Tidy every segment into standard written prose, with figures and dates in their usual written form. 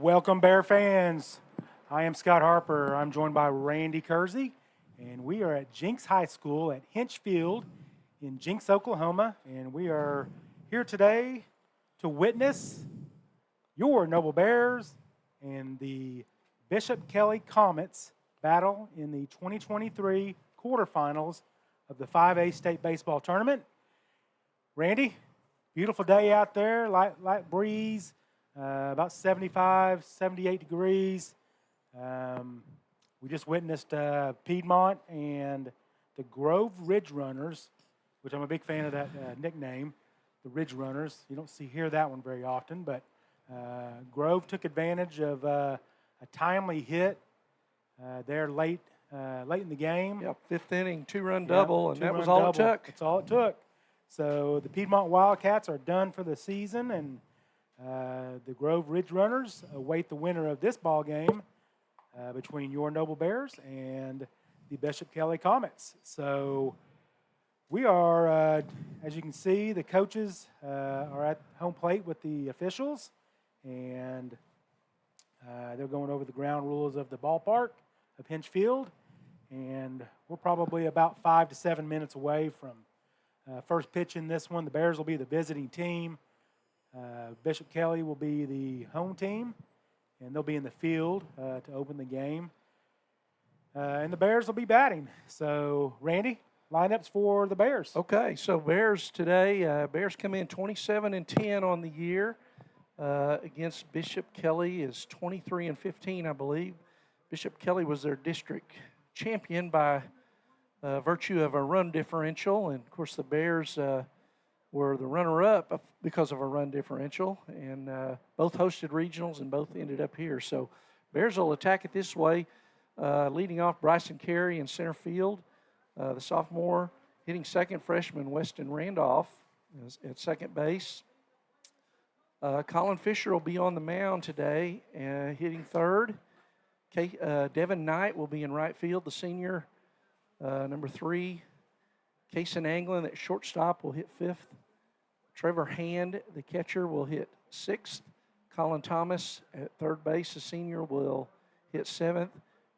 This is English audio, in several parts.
Welcome, Bear fans. I am Scott Harper. I'm joined by Randy Kersey, and we are at Jenks High School at Hinch Field in Jenks, Oklahoma, and we are here today to witness your Noble Bears and the Bishop Kelley Comets battle in the 2023 quarterfinals of the 5A State Baseball Tournament. Randy, beautiful day out there, light breeze. About 75, 78 degrees. We just witnessed Piedmont and the Grove Ridge Runners, which I'm a big fan of that nickname, the Ridge Runners. You don't hear that one very often, but Grove took advantage of a timely hit there late in the game. Yep, fifth inning, two-run double, and that was all it took. That's all it took. So the Piedmont Wildcats are done for the season, and the Grove Ridge Runners await the winner of this ball game between your Noble Bears and the Bishop Kelley Comets. So we are, as you can see, the coaches are at home plate with the officials, and they're going over the ground rules of the ballpark of Hinch Field, and we're probably about 5 to 7 minutes away from first pitch in this one. The Bears will be the visiting team. Bishop Kelley will be the home team, and they'll be in the field to open the game. And the Bears will be batting. So, Randy, lineups for the Bears. Okay, so Bears today, Bears come in 27-10 on the year against Bishop Kelley is 23-15, I believe. Bishop Kelley was their district champion by virtue of a run differential, and of course the Bears were the runner-up because of a run differential, and both hosted regionals and both ended up here. So Bears will attack it this way, leading off Bryson Carey in center field, the sophomore, hitting second, freshman Weston Randolph at second base. Colin Fisher will be on the mound today, hitting third. Devin Knight will be in right field, the senior, number 3. Kason Anglin at shortstop will hit fifth. Trevor Hand, the catcher, will hit sixth. Colin Thomas at third base, the senior, will hit seventh.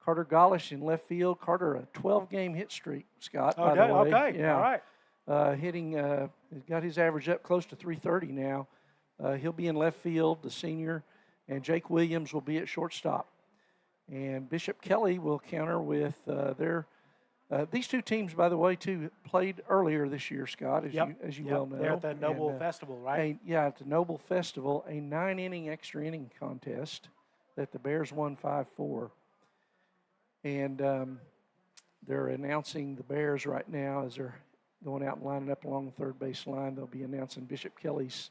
Carter Gollish in left field. Carter, a 12-game hit streak, Scott, by the way. Okay, yeah. All right. Hitting, he's got his average up close to 330 now. He'll be in left field, the senior, and Jake Williams will be at shortstop. And Bishop Kelley will counter with their these two teams, by the way, too, played earlier this year, Scott, as you well know. They're at the Noble Festival, right? At the Noble Festival, a 9-inning extra inning contest that the Bears won 5-4. And they're announcing the Bears right now as they're going out and lining up along the third base line. They'll be announcing Bishop Kelley's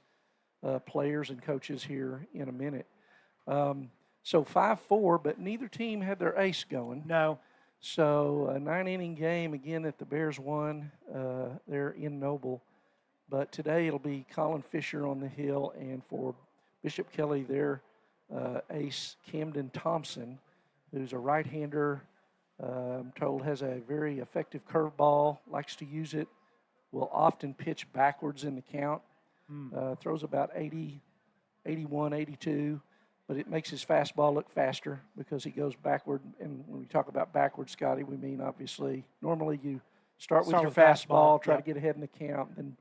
players and coaches here in a minute. So 5-4, but neither team had their ace going. No. So a 9-inning game, again, that the Bears won there in Noble. But today it'll be Colin Fisher on the hill, and for Bishop Kelley, their ace, Camden Thompson, who's a right-hander, I'm told has a very effective curveball, likes to use it, will often pitch backwards in the count, throws about 80, 81, 82. But it makes his fastball look faster because he goes backward. And when we talk about backward, Scotty, we mean obviously normally you start with your fastball, try to get ahead in the count, then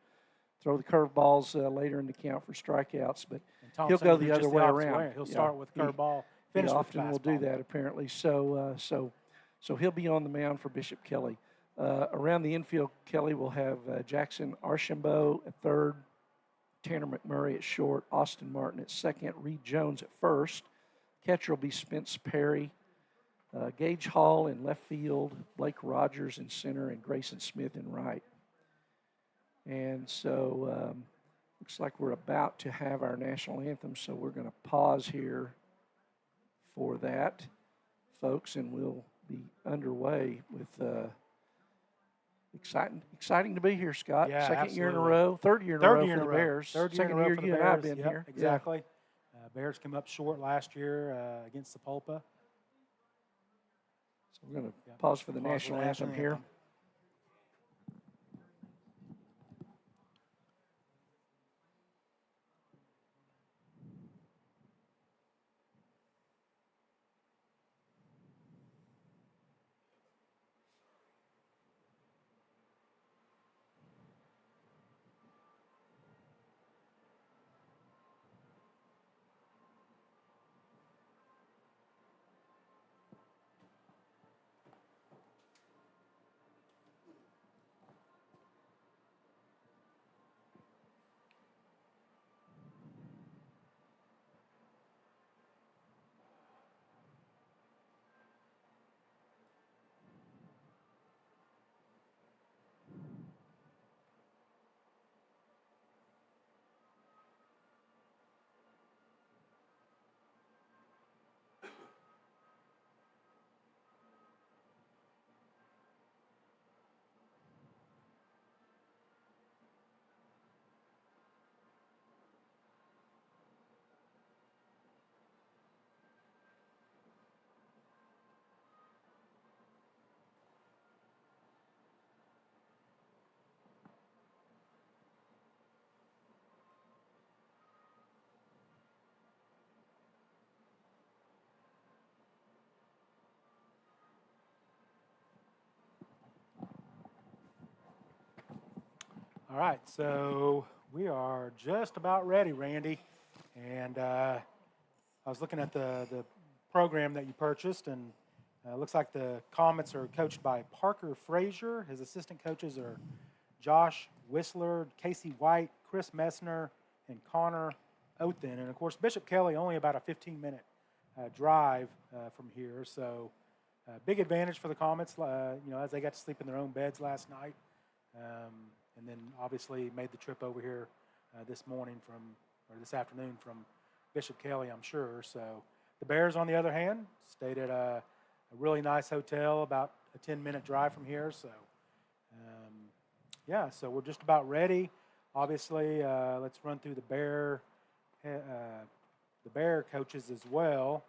throw the curveballs later in the count for strikeouts. But he'll go the other way around. He'll start with curveball, finish with often will do that apparently. So he'll be on the mound for Bishop Kelley. Around the infield, Kelley will have Jackson Archambault at third, Tanner McMurray at short, Austin Martin at second, Reed Jones at first. Catcher will be Spence Perry, Gage Hall in left field, Blake Rogers in center, and Grayson Smith in right. And so looks like we're about to have our national anthem, so we're going to pause here for that, folks, and we'll be underway with exciting to be here, Scott. Yeah, Second absolutely. Year in a row, third year in a row for the Bears. Second year for the Bears. I've been here. Exactly. Bears came up short last year against the Pulpa. So we're going to pause for the national anthem here. All right, so we are just about ready, Randy. And I was looking at the program that you purchased, and looks like the Comets are coached by Parker Frazier. His assistant coaches are Josh Whistler, Casey White, Chris Messner, and Connor Othen. And, of course, Bishop Kelley only about a 15-minute drive from here. So big advantage for the Comets, as they got to sleep in their own beds last night. And then obviously made the trip over here this afternoon from Bishop Kelley, I'm sure. So the Bears, on the other hand, stayed at a really nice hotel about a 10-minute drive from here. So, so we're just about ready. Obviously, let's run through the Bear coaches as well.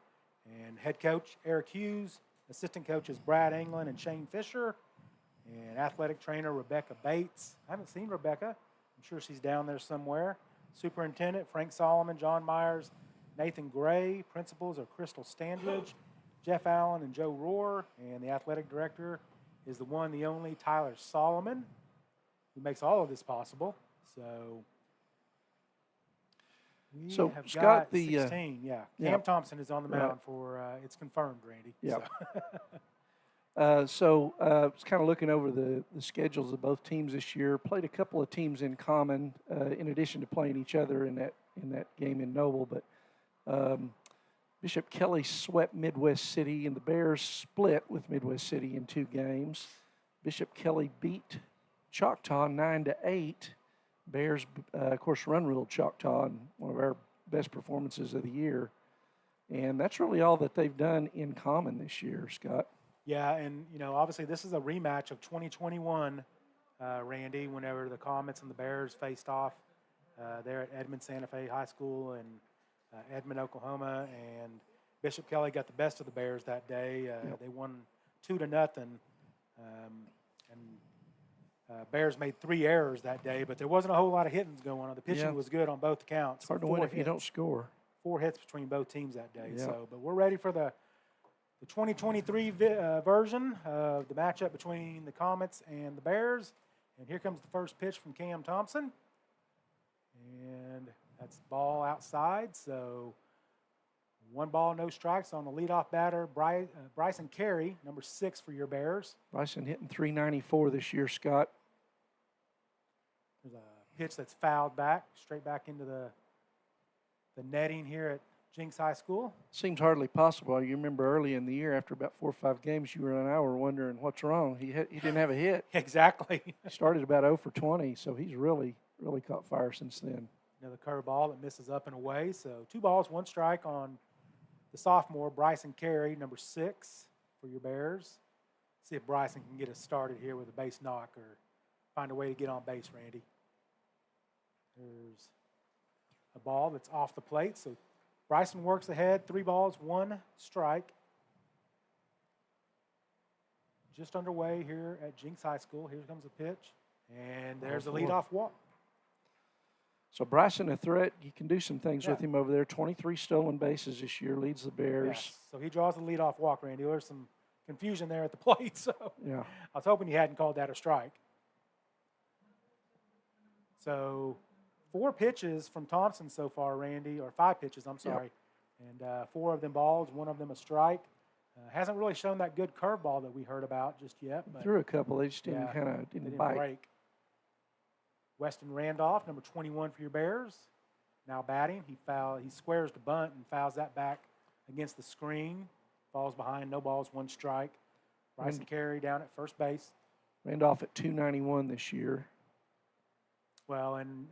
And head coach Eric Hughes, assistant coaches Brad England and Shane Fisher, and athletic trainer Rebecca Bates. I haven't seen Rebecca. I'm sure she's down there somewhere. Superintendent Frank Solomon, John Myers, Nathan Gray. Principals are Crystal Standridge, Jeff Allen, and Joe Rohr. And the athletic director is the one, the only Tyler Solomon, who makes all of this possible. So we have Scott, got 16. Cam Thompson is on the mound for, it's confirmed, Randy. Yeah. So I was kind of looking over the schedules of both teams this year. Played a couple of teams in common, in addition to playing each other in that game in Noble. But Bishop Kelley swept Midwest City, and the Bears split with Midwest City in 2 games. Bishop Kelley beat Choctaw 9-8. Bears, of course, run-ruled Choctaw in one of our best performances of the year. And that's really all that they've done in common this year, Scott. Yeah, and, obviously this is a rematch of 2021, Randy, whenever the Comets and the Bears faced off there at Edmond Santa Fe High School in Edmond, Oklahoma. And Bishop Kelley got the best of the Bears that day. They won 2-0. Bears made 3 errors that day, but there wasn't a whole lot of hitting going on. The pitching was good on both accounts. Hard to win if you don't score. 4 hits between both teams that day. Yeah. But we're ready for the 2023 version of the matchup between the Comets and the Bears. And here comes the first pitch from Cam Thompson. And that's the ball outside. So 1 ball, no strikes on the leadoff batter, Bryson Carey, number 6 for your Bears. Bryson hitting .394 this year, Scott. There's a pitch that's fouled back, straight back into the netting here at Jinx High School. Seems hardly possible. You remember early in the year, after about 4 or 5 games, you were an hour wondering what's wrong. He didn't have a hit. Exactly. He started about 0 for 20, so he's really caught fire since then. Another curveball that misses up and away. So 2 balls, 1 strike on the sophomore, Bryson Carey, number 6 for your Bears. See if Bryson can get us started here with a base knock or find a way to get on base, Randy. There's a ball that's off the plate. So Bryson works ahead, 3 balls, 1 strike. Just underway here at Jinx High School. Here comes the pitch. And there's a leadoff walk. So Bryson, a threat. You can do some things with him over there. 23 stolen bases this year, leads the Bears. Yes. So he draws the leadoff walk, Randy. There's some confusion there at the plate. So yeah, I was hoping you hadn't called that a strike. So 4 pitches from Thompson so far, Randy, or 5 pitches, I'm sorry. Yep. And 4 of them balls, 1 of them a strike. Hasn't really shown that good curveball that we heard about just yet. But threw a couple. They just didn't bite. Break. Weston Randolph, number 21 for your Bears. Now batting. He squares the bunt and fouls that back against the screen. Falls behind, no balls, 1 strike. Bryson Carey down at first base. Randolph at .291 this year. Well, and,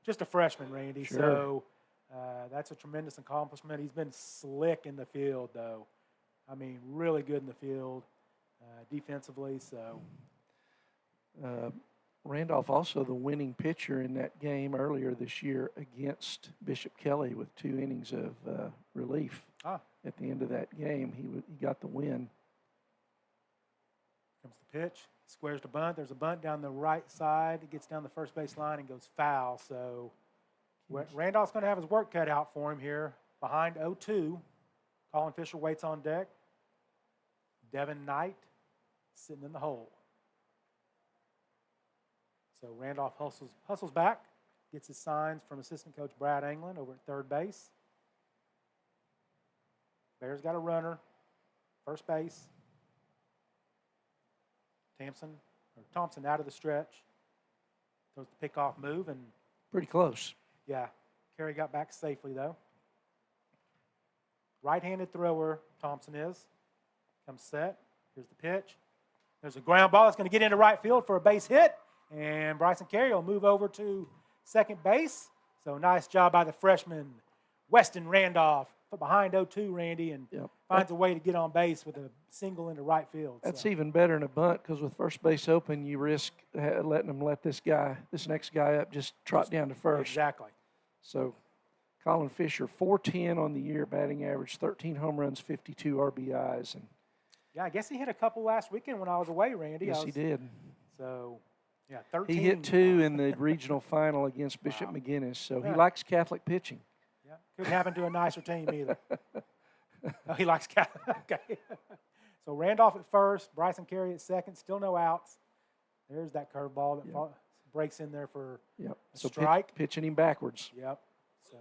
just a freshman, Randy. Sure. So that's a tremendous accomplishment. He's been slick in the field, though. I mean, really good in the field defensively. So Randolph also the winning pitcher in that game earlier this year against Bishop Kelley with 2 innings of relief. At the end of that game, he got the win. Comes the pitch, squares the bunt. There's a bunt down the right side. It gets down the first base line and goes foul. So Randolph's going to have his work cut out for him here. Behind 0-2, Colin Fisher waits on deck. Devin Knight sitting in the hole. So Randolph hustles back, gets his signs from assistant coach Brad Anglin over at third base. Bears got a runner, first base. Thompson out of the stretch. Throws the pickoff move, and Pretty close. yeah, Kelley got back safely though. Right-handed thrower, Thompson is. Comes set. Here's the pitch. There's a ground ball that's going to get into right field for a base hit, and Bryson Kelley will move over to second base. So nice job by the freshman, Weston Randolph, behind 0-2, Randy, and finds a way to get on base with a single into right field. That's even better than a bunt because with first base open, you risk letting them let this next guy up, just trot down to first. Exactly. So Colin Fisher, 410 on the year, batting average, 13 home runs, 52 RBIs. And yeah, I guess he hit a couple last weekend when I was away, Randy. Yes, he did. So, yeah, 13. He hit 2 in the regional final against Bishop McGuinness, so he likes Catholic pitching. Yeah, couldn't happen to a nicer team either. Oh, he likes Catholic. Okay. So Randolph at first, Bryson Kelley at second, still no outs. There's that curveball that breaks in there for a strike. Pitching him backwards. Yep. So,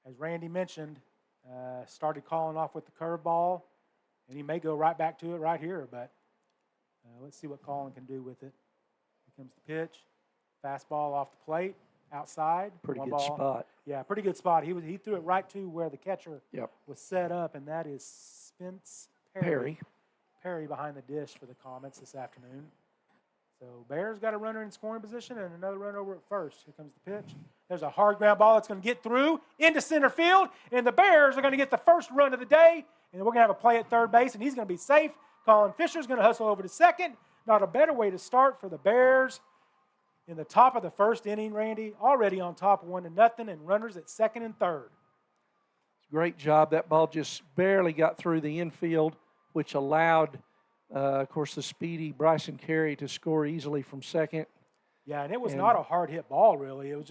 as Randy mentioned, started calling off with the curveball, and he may go right back to it right here, but let's see what Colin can do with it. Here comes the pitch. Fastball off the plate, outside. Pretty good ball. spot. Yeah, pretty good spot. He threw it right to where the catcher was set up, and that is Spence Perry behind the dish for the Comets this afternoon. So Bears got a runner in scoring position and another runner over at first. Here comes the pitch. There's a hard ground ball that's going to get through into center field, and the Bears are going to get the first run of the day, and we're going to have a play at third base, and he's going to be safe. Colin Fisher's going to hustle over to second. Not a better way to start for the Bears. In the top of the first inning, Randy, already on top 1-0, and runners at second and third. Great job. That ball just barely got through the infield, which allowed, of course, the speedy Bryson Kelley to score easily from second. Yeah, and it was not a hard-hit ball, really. It was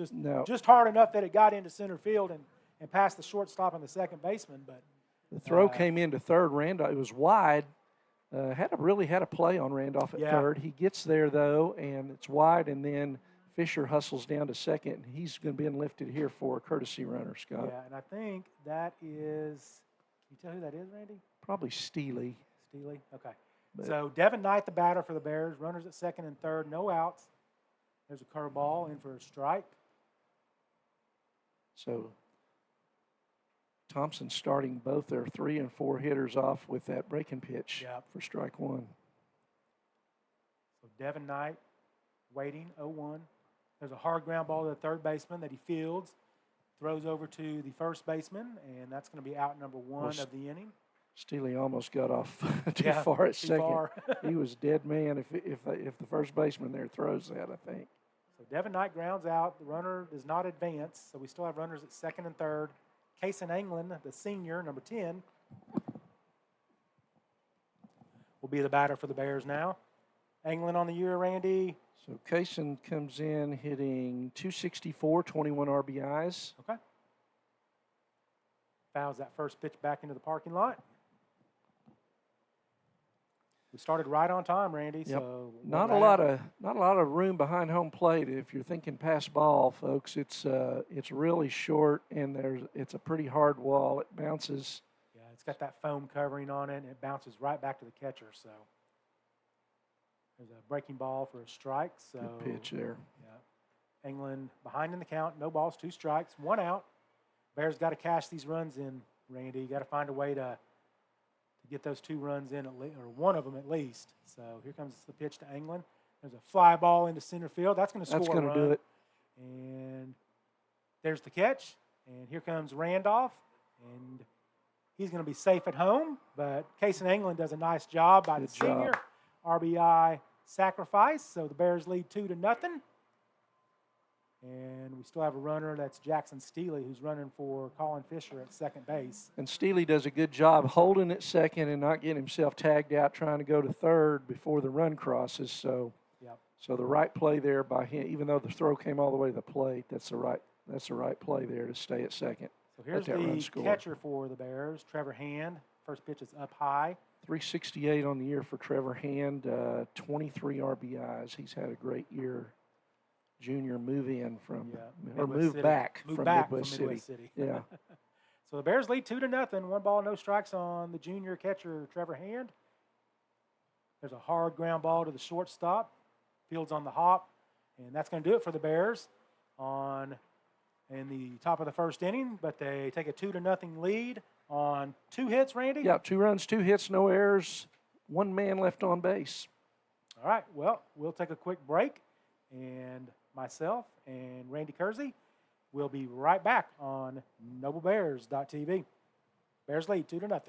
just hard enough that it got into center field and past the shortstop and the second baseman. But the throw came into third. Randolph, it was wide. Really had a play on Randolph at third. He gets there, though, and it's wide, and then Fisher hustles down to second, and he's going to be lifted here for a courtesy runner, Scott. Yeah, and I think that is – can you tell who that is, Randy? Probably Steely. Steely? Okay. So Devin Knight, the batter for the Bears, runners at second and third, no outs. There's a curveball in for a strike. So Thompson starting both their 3 and 4 hitters off with that breaking pitch for strike one. So Devin Knight waiting, 0-1. There's a hard ground ball to the third baseman that he fields, throws over to the first baseman, and that's going to be out number 1 of the inning. Steely almost got off too far at second. Far. He was dead man if the first baseman there throws that, I think. So Devin Knight grounds out. The runner does not advance, so we still have runners at second and third. Kason Anglin, the senior, number 10, will be the batter for the Bears now. Anglin on the year, Randy. So Kason comes in hitting .264, 21 RBIs. Okay. Fouls that first pitch back into the parking lot. We started right on time, Randy. Yep. So not a lot of room behind home plate. If you're thinking pass ball, folks, it's really short and it's a pretty hard wall. It bounces. Yeah, it's got that foam covering on it, and it bounces right back to the catcher. So there's a breaking ball for a strike. So good pitch there. Yeah, England behind in the count. No balls, 2 strikes, 1 out. Bears got to cash these runs in, Randy. You got to find a way to get those 2 runs in, or one of them at least. So here comes the pitch to England. There's a fly ball into center field. That's going to score a run. That's going to do it. And there's the catch. And here comes Randolph. And he's going to be safe at home. But Kason England does a nice job by the senior. RBI sacrifice. So the Bears lead 2-0. And we still have a runner, that's Jackson Steely, who's running for Colin Fisher at second base. And Steely does a good job holding at second and not getting himself tagged out trying to go to third before the run crosses. So, so the right play there by him, even though the throw came all the way to the plate, that's the right play there to stay at second. So here's the catcher for the Bears, Trevor Hand. First pitch is up high. 368 on the year for Trevor Hand, 23 RBIs. He's had a great year. Junior move in from, or move back from Midwest City. Yeah. So the Bears lead 2-0. 1 ball, no strikes on the junior catcher, Trevor Hand. There's a hard ground ball to the shortstop. Fields on the hop. And that's going to do it for the Bears in the top of the first inning. But they take a 2-0 lead on 2 hits, Randy? Yeah, 2 runs, 2 hits, no errors, 1 man left on base. All right, well, we'll take a quick break. And myself and Randy Kersey will be right back on NobleBears.tv. Bears lead 2-0.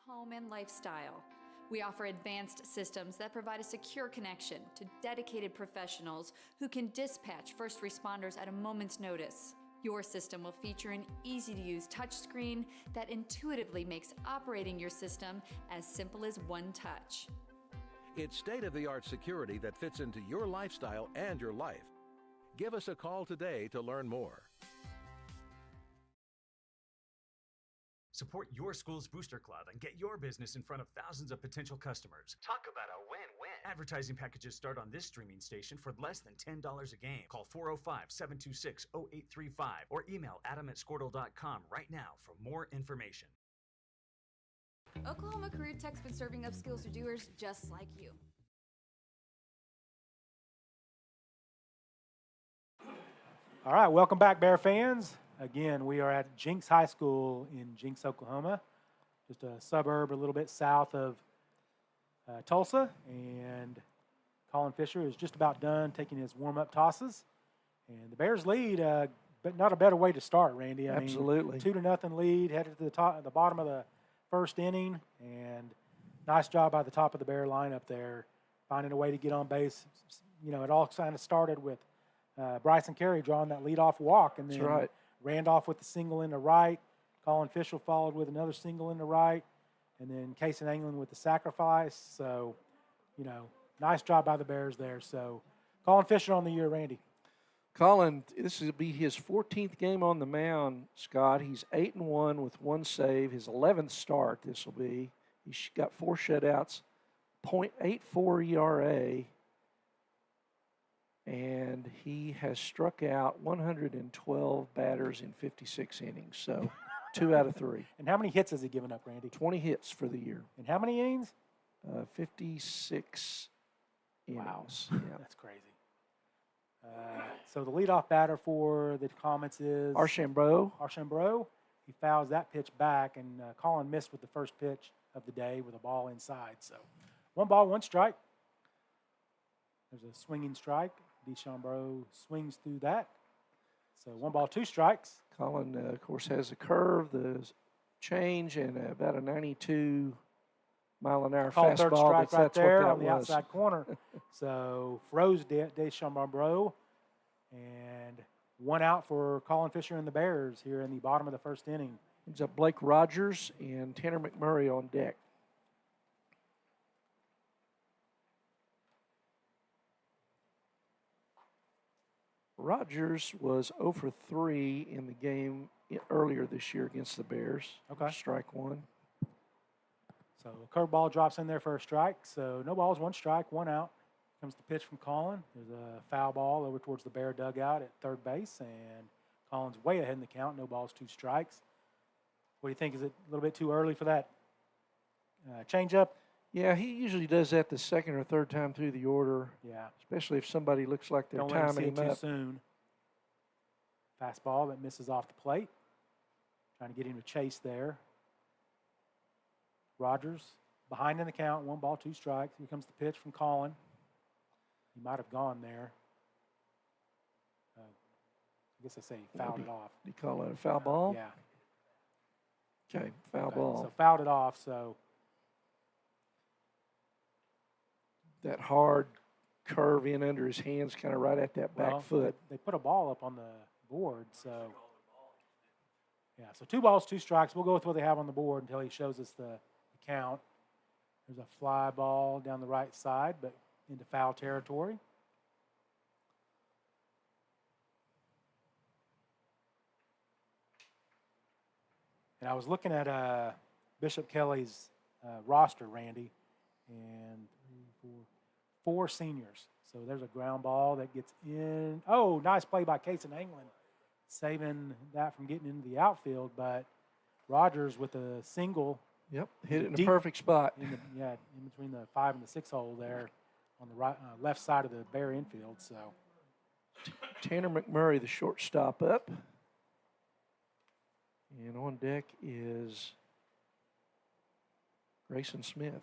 Home and lifestyle. We offer advanced systems that provide a secure connection to dedicated professionals who can dispatch first responders at a moment's notice. Your system will feature an easy-to-use touchscreen that intuitively makes operating your system as simple as one touch. It's state-of-the-art security that fits into your lifestyle and your life. Give us a call today to learn more. Support your school's booster club and get your business in front of thousands of potential customers. Talk about a win-win. Advertising packages start on this streaming station for less than $10 a game. Call 405-726-0835 or email adam@squirtle.com right now for more information. Oklahoma Career Tech's been serving upskills to doers just like you. All right, welcome back, Bear fans. Again, we are at Jinx High School in Jinx, Oklahoma, just a suburb a little bit south of Tulsa. And Colin Fisher is just about done taking his warm-up tosses. And the Bears lead, but not a better way to start, Randy. I Absolutely. mean, 2-0 lead, headed to the bottom of the first inning. And nice job by the top of the Bear lineup there, finding a way to get on base. You know, it all kind of started with Bryson Carey drawing that leadoff walk. And then That's right. Randolph with the single in the right. Colin Fisher followed with another single in the right. And then Casey England with the sacrifice. So, you know, nice job by the Bears there. So, Colin Fisher on the year, Randy. Colin, this will be his 14th game on the mound, Scott. He's 8-1 with 1 save. His 11th start this will be. He's got 4 shutouts, .84 ERA. And he has struck out 112 batters in 56 innings. So 2 out of 3. And how many hits has he given up, Randy? 20 hits for the year. And how many innings? 56 innings. Wow, Yeah. that's crazy. So the leadoff batter for the Comets is Archambault. He fouls that pitch back, and Colin missed with the first pitch of the day with a ball inside. So 1 ball, 1 strike. There's a swinging strike. DeChambeau swings through that. So 1 ball, 2 strikes. Colin, of course, has a curve, the change, and about a 92-mile-an-hour Called third fastball. strike right That's there what that on the was. outside corner. So froze DeChambeau, and 1 out for Colin Fisher and the Bears here in the bottom of the first inning. Brings up Blake Rogers and Tanner McMurray on deck. Rogers was 0 for 3 in the game earlier this year against the Bears. Okay. Strike 1. So a curveball drops in there for a strike. So no balls, 1 strike, 1 out. Comes the pitch from Colin. There's a foul ball over towards the Bear dugout at third base, and Colin's way ahead in the count. No balls, 2 strikes. What do you think? Is it a little bit too early for that changeup? Yeah, he usually does that the second or third time through the order. Yeah. Especially if somebody looks like they're Don't let him see timing it him too up. soon. Fastball that misses off the plate. Trying to get him to chase there. Rogers behind in the count. 1 ball, 2 strikes. Here comes the pitch from Colin. He might have gone there. I guess I say he fouled it off. Do you call it a foul ball? Yeah. Okay, foul Okay, ball. So fouled it off. So That hard curve in under his hands, kind of right at that back well, foot. They put a ball up on the board. So yeah. So 2 balls, 2 strikes. We'll go with what they have on the board until he shows us the count. There's a fly ball down the right side, but into foul territory. And I was looking at Bishop Kelley's roster, Randy, and 4 seniors. So there's a ground ball that gets in. Oh, nice play by Case in England, saving that from getting into the outfield. But Rogers with a single. Yep, hit it in a Deep perfect spot. in between the 5 and the 6 hole there on the right, left side of the Bear infield. So Tanner McMurray, the shortstop, up. And on deck is Grayson Smith.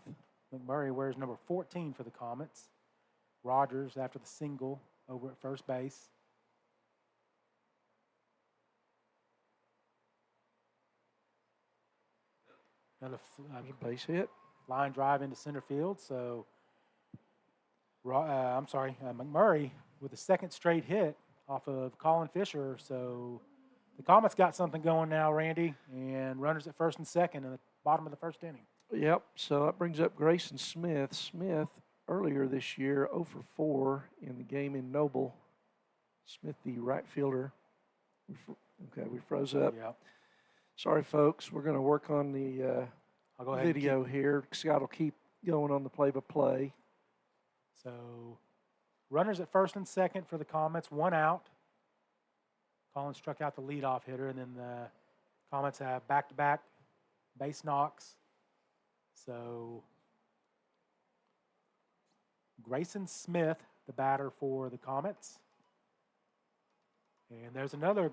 McMurray wears number 14 for the Comets. Rogers after the single over at first base. Another Base hit. line drive into center field. So, McMurray with a second straight hit off of Colin Fisher. So the Comets got something going now, Randy, and runners at first and second in the bottom of the first inning. Yep, so that brings up Grayson Smith. Smith, earlier this year, 0 for 4 in the game in Noble. Smith, the right fielder. We froze up. Yep. Sorry, folks. We're going to work on the I'll go ahead video here. Scott will keep going on the play-by-play. So runners at first and second for the Comets, 1 out. Collins struck out the leadoff hitter, and then the Comets have back-to-back base knocks. So Grayson Smith, the batter for the Comets. And there's another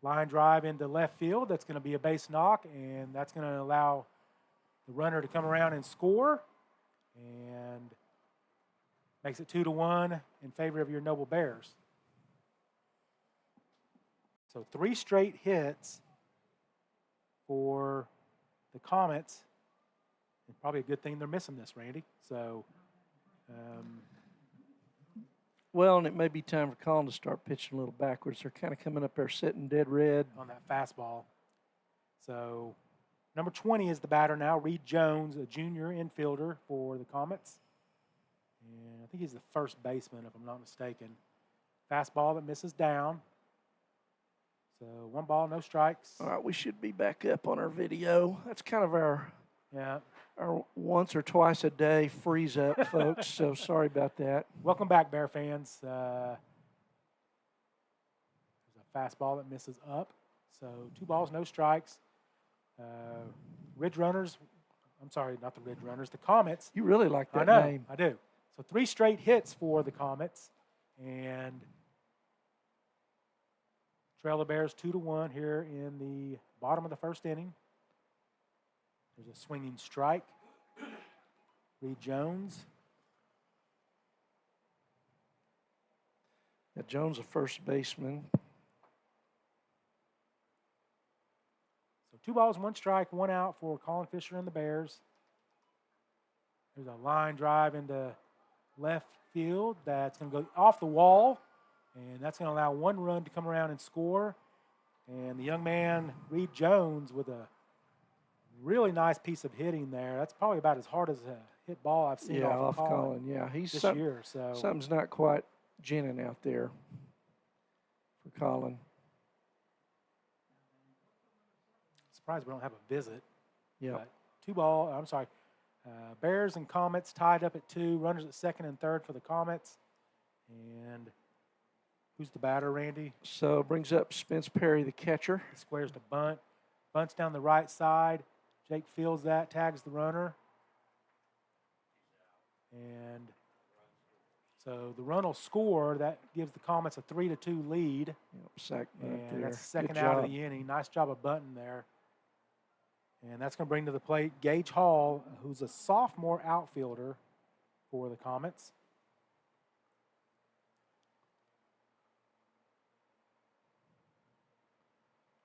line drive into left field. That's going to be a base knock, and that's going to allow the runner to come around and score. And makes it 2-1 in favor of your Noble Bears. So 3 straight hits for the Comets. And probably a good thing they're missing this, Randy. So, Well, and it may be time for Colin to start pitching a little backwards. They're kind of coming up there sitting dead red. On that fastball. So number 20 is the batter now, Reed Jones, a junior infielder for the Comets. And I think he's the first baseman, if I'm not mistaken. Fastball that misses down. So 1 ball, no strikes. All right, we should be back up on our video. That's kind of our once or twice a day freeze up, folks. So sorry about that. Welcome back, Bear fans. There's a fastball that misses up. So 2 balls, no strikes. Ridge Runners, I'm sorry, not the Ridge Runners, the Comets. You really like that name. I do. So 3 straight hits for the Comets, and trail the Bears 2-1 here in the bottom of the first inning. There's a swinging strike. Reed Jones. Yeah, Jones, a first baseman. So 2 balls, 1 strike, 1 out for Colin Fisher and the Bears. There's a line drive into left field that's going to go off the wall, and that's going to allow 1 run to come around and score. And the young man, Reed Jones, with a really nice piece of hitting there. That's probably about as hard as a hit ball I've seen off Colin. Yeah, he's this year. So something's not quite ginning out there for Colin. Surprised we don't have a visit. Yeah. 2 ball. I'm sorry. Bears and Comets tied up at 2. Runners at second and third for the Comets. And who's the batter, Randy? So brings up Spence Perry, the catcher. He squares the bunt. Bunts down the right side. Jake fields that, tags the runner. And so the run will score. That gives the Comets a 3-2 lead. Yep, sack bunt And there. that's the second Good out job. of the inning. Nice job of bunting there. And that's going to bring to the plate Gage Hall, who's a sophomore outfielder for the Comets.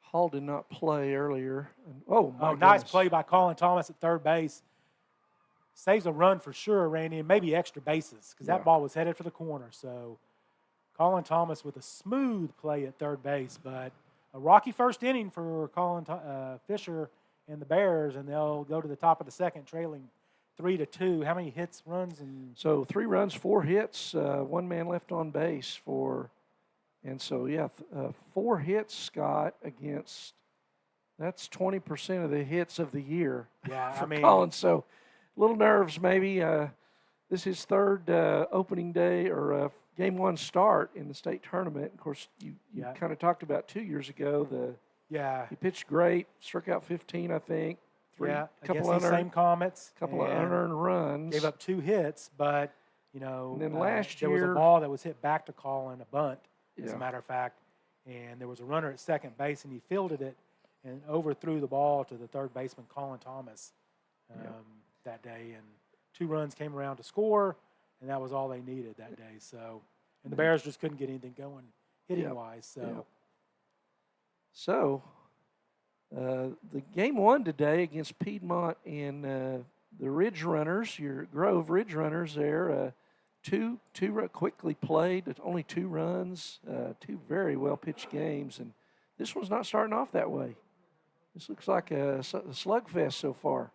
Hall did not play earlier. Oh, my nice goodness. play by Colin Thomas at third base. Saves a run for sure, Randy, and maybe extra bases because that ball was headed for the corner. So Colin Thomas with a smooth play at third base, but a rocky first inning for Colin Fisher and the Bears, and they'll go to the top of the second, trailing 3-2. How many hits, runs, and So 3 runs, 4 hits, 1 man left on base for, and so 4 hits, Scott, against That's 20% of the hits of the year Yeah, for I mean, Collins. So, little nerves maybe. This is his third opening day or game one start in the state tournament. Of course, you Yeah. kind of talked about 2 years ago. yeah, He pitched great, struck out 15, I think. yeah. Couple Against these same Comets. couple of and unearned runs. Gave up 2 hits, but you know, And then last there was a year- ball that was hit back to Colin, a bunt, as Yeah. a matter of fact, and there was a runner at second base, and he fielded it and overthrew the ball to the third baseman, Colin Thomas, that day, and 2 runs came around to score, and that was all they needed that day. So, and the Bears just couldn't get anything going hitting wise. So, So, the game one today against Piedmont and the Ridge Runners, your Grove Ridge Runners there, two quickly played, only 2 runs, 2 very well pitched games, and this one's not starting off that way. This looks like a slugfest so far.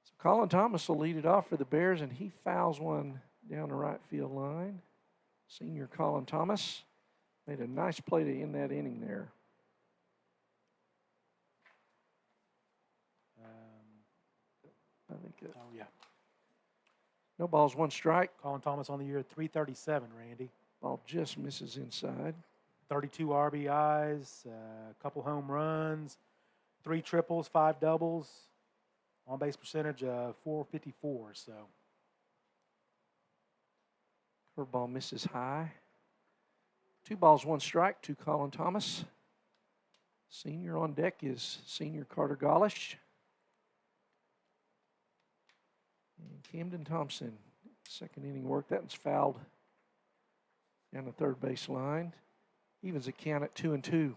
So Colin Thomas will lead it off for the Bears, and he fouls one down the right field line. Senior Colin Thomas made a nice play to end that inning there. I think oh yeah, no balls, 1 strike. Colin Thomas on the year at 337. Randy, Ball just misses inside. 32 RBIs, a couple home runs, 3 triples, 5 doubles, on base percentage of .454. So. Curveball misses high. 2 balls, 1 strike to Colin Thomas. Senior on deck is senior Carter Gollish. And Camden Thompson, second inning work. That one's fouled down the third base line. Evens the count at 2-2.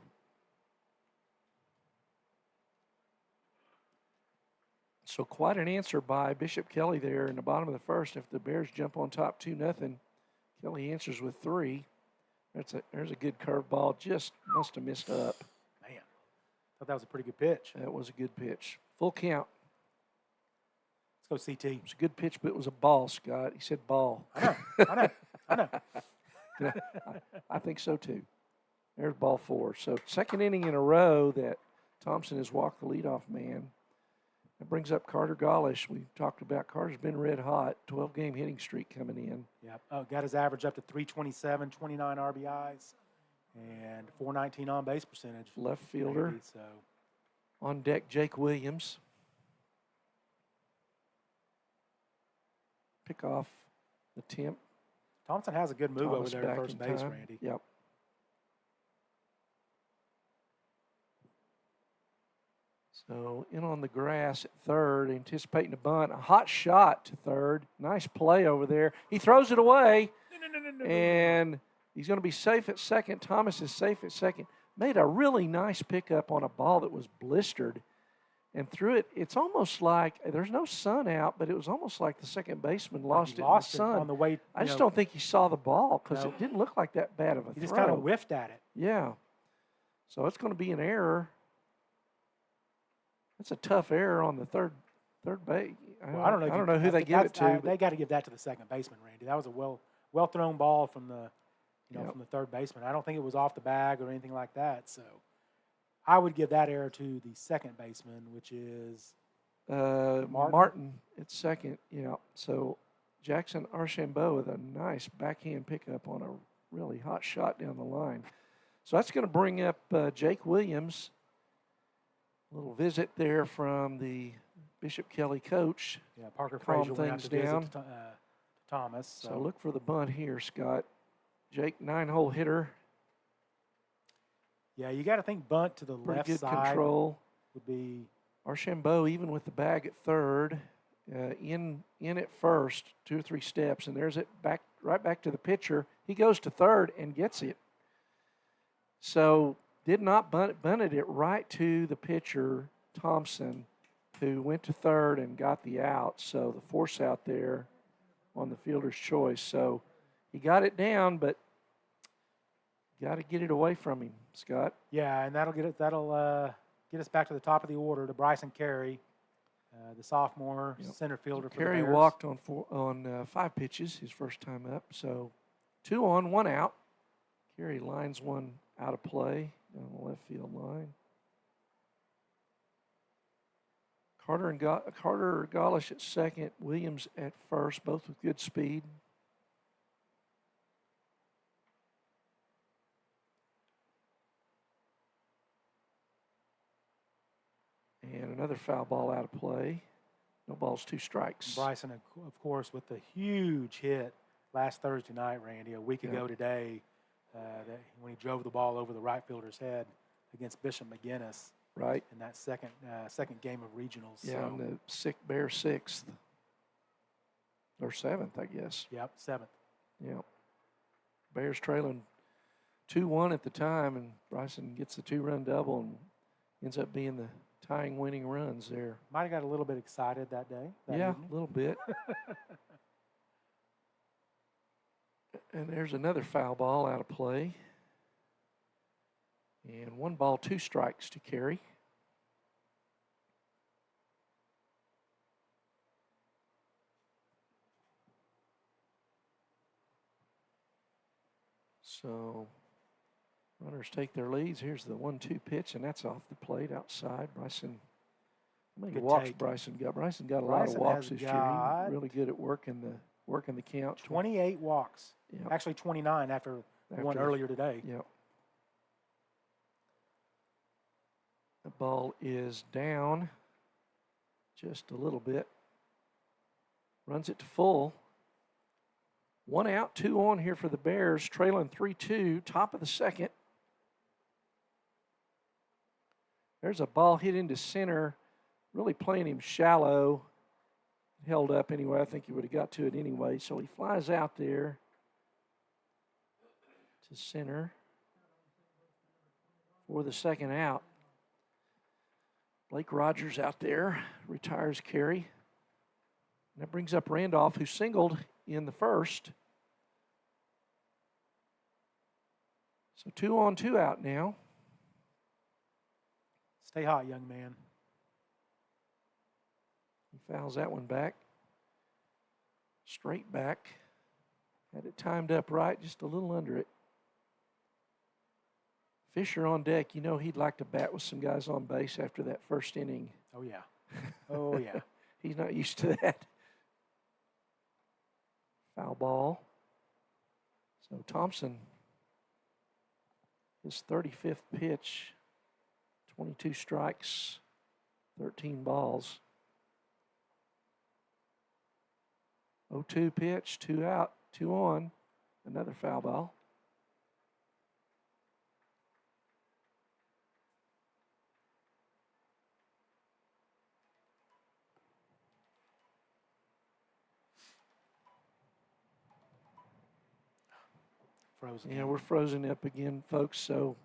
So quite an answer by Bishop Kelley there in the bottom of the first. If the Bears jump on top 2-0, Kelley answers with 3. There's a good curveball. Just must have missed up. Man, thought that was a pretty good pitch. That was a good pitch. Full count. Let's go CT. It was a good pitch, but it was a ball, Scott. He said ball. I know. I think so too. There's ball 4. So second inning in a row that Thompson has walked the leadoff man. That brings up Carter Gollish. We talked about Carter's been red hot. 12-game hitting streak coming in. Yeah, got his average up to 327, 29 RBIs, and .419 on base percentage. Left fielder. Maybe, so On deck, Jake Williams. Pick off attempt. Thompson has a good move Thomas over there at back first in base, time. Randy. Yep. So in on the grass at third, anticipating a bunt. A hot shot to third. Nice play over there. He throws it away, and he's going to be safe at second. Thomas is safe at second. Made a really nice pickup on a ball that was blistered and threw it. It's almost like there's no sun out, but it was almost like the second baseman lost it in the sun. On the way. I just don't think he saw the ball because No. it didn't look like that bad of a He throw. just kind of whiffed at it. Yeah. So it's going to be an error. That's a tough error on the third base. Well, I don't know. Who they give it to. They got to give that to the second baseman, Randy. That was a well thrown ball from the Yep. from the third baseman. I don't think it was off the bag or anything like that. So I would give that error to the second baseman, which is Martin at second. Yeah. So Jackson Archambault with a nice backhand pickup on a really hot shot down the line. So that's going to bring up Jake Williams. A little visit there from the Bishop Kelley coach. Yeah, Parker Calm Frazier went out to things down. visit Thomas. So look for the bunt here, Scott. Jake, 9-hole hitter. Yeah, you got to think bunt to the Pretty left good side control. would be. Archambault, even with the bag at third, in at first, 2 or 3 steps, and there's it back right back to the pitcher. He goes to third and gets it. So did not bunted it right to the pitcher, Thompson, who went to third and got the out. So the force out there on the fielder's choice. So he got it down, but got to get it away from him, Scott. Yeah, and that'll get us back to the top of the order to Bryson Carey, the sophomore center fielder for Carey the Bears. walked on 5 pitches his first time up. So 2 on, 1 out. Carey lines one out of play down the left field line. Carter Golish at second, Williams at first, both with good speed. And another foul ball out of play. No balls, 2 strikes. Bryson, of course, with the huge hit last Thursday night, Randy, a week ago today, when he drove the ball over the right fielder's head against Bishop McGinnis. Right. In that second game of regionals. Yeah, so. in the Bear 6th. Or 7th, I guess. Yep, 7th. Yep. Bears trailing 2-1 at the time, and Bryson gets the 2-run double and ends up being the tying winning runs there. Might have got a little bit excited that day. Yeah, a little bit. And there's another foul ball out of play. And 1 ball, 2 strikes to Carey. So runners take their leads. Here's the 1-2 pitch, and that's off the plate outside. Bryson, how many walks Bryson got? Bryson got a lot of walks this year. He's really good at working the count. 28 walks. Yep. Actually 29 after one earlier today. Yep. The ball is down just a little bit. Runs it to full. 1 out, 2 on here for the Bears, trailing 3-2, top of the second. There's a ball hit into center, really playing him shallow. Held up anyway. I think he would have got to it anyway. So he flies out there to center for the second out. Blake Rogers out there, retires Carey. And that brings up Randolph, who singled in the first. So 2 on, 2 out now. Stay hot, young man. He fouls that one back. Straight back. Had it timed up right, just a little under it. Fisher on deck. You know he'd like to bat with some guys on base after that first inning. Oh, yeah. Oh, yeah. He's not used to that. Foul ball. So Thompson, his 35th pitch, 22 strikes, 13 balls. 0-2 pitch, 2 out, 2 on, another foul ball. Frozen. Yeah, we're frozen up again, folks. So,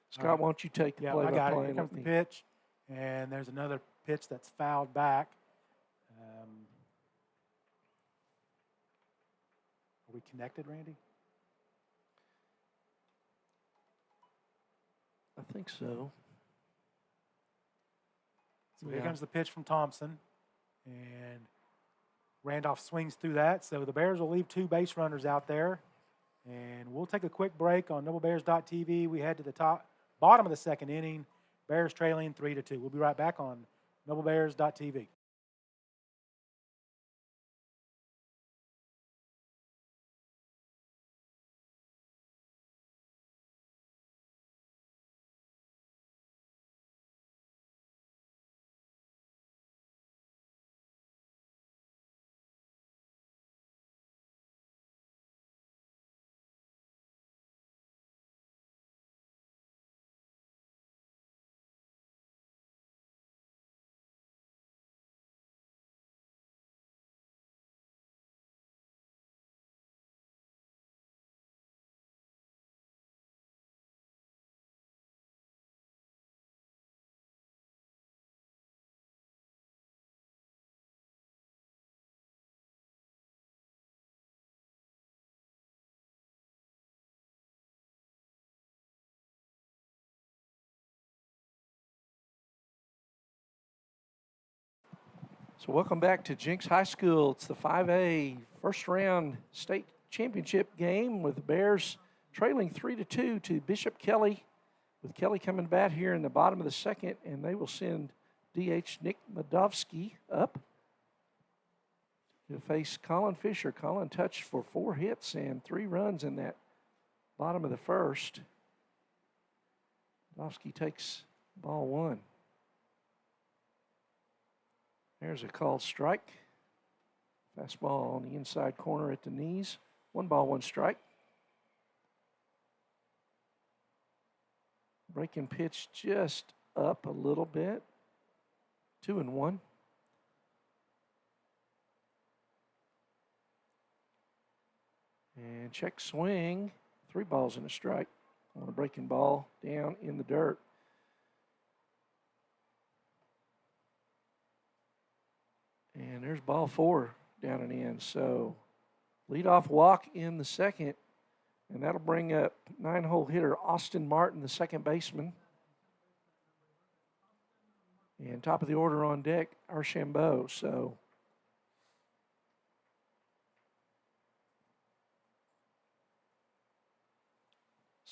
Scott, why don't you take the play-by-play? I got it. Here comes the pitch, and there's another pitch that's fouled back. Are we connected, Randy? I think so. So here comes the pitch from Thompson, and Randolph swings through that. So the Bears will leave 2 base runners out there, and we'll take a quick break on NobleBears.tv. We head to the bottom of the second inning. Bears trailing 3-2. We'll be right back on NobleBears.tv. So welcome back to Jinx High School. It's the 5A first round state championship game with the Bears trailing 3-2 to Bishop Kelley, with Kelley coming bat here in the bottom of the second, and they will send DH Nick Madovsky up to face Colin Fisher. Colin touched for 4 hits and 3 runs in that bottom of the first. Madovsky takes ball 1. There's a called strike. Fastball on the inside corner at the knees. 1 ball, 1 strike. Breaking pitch just up a little bit. 2-1. And check swing. 3 balls and a strike on a breaking ball down in the dirt. And there's ball 4 down and in. So leadoff walk in the second. And that'll bring up 9-hole hitter Austin Martin, the second baseman. And top of the order on deck, Archambault. So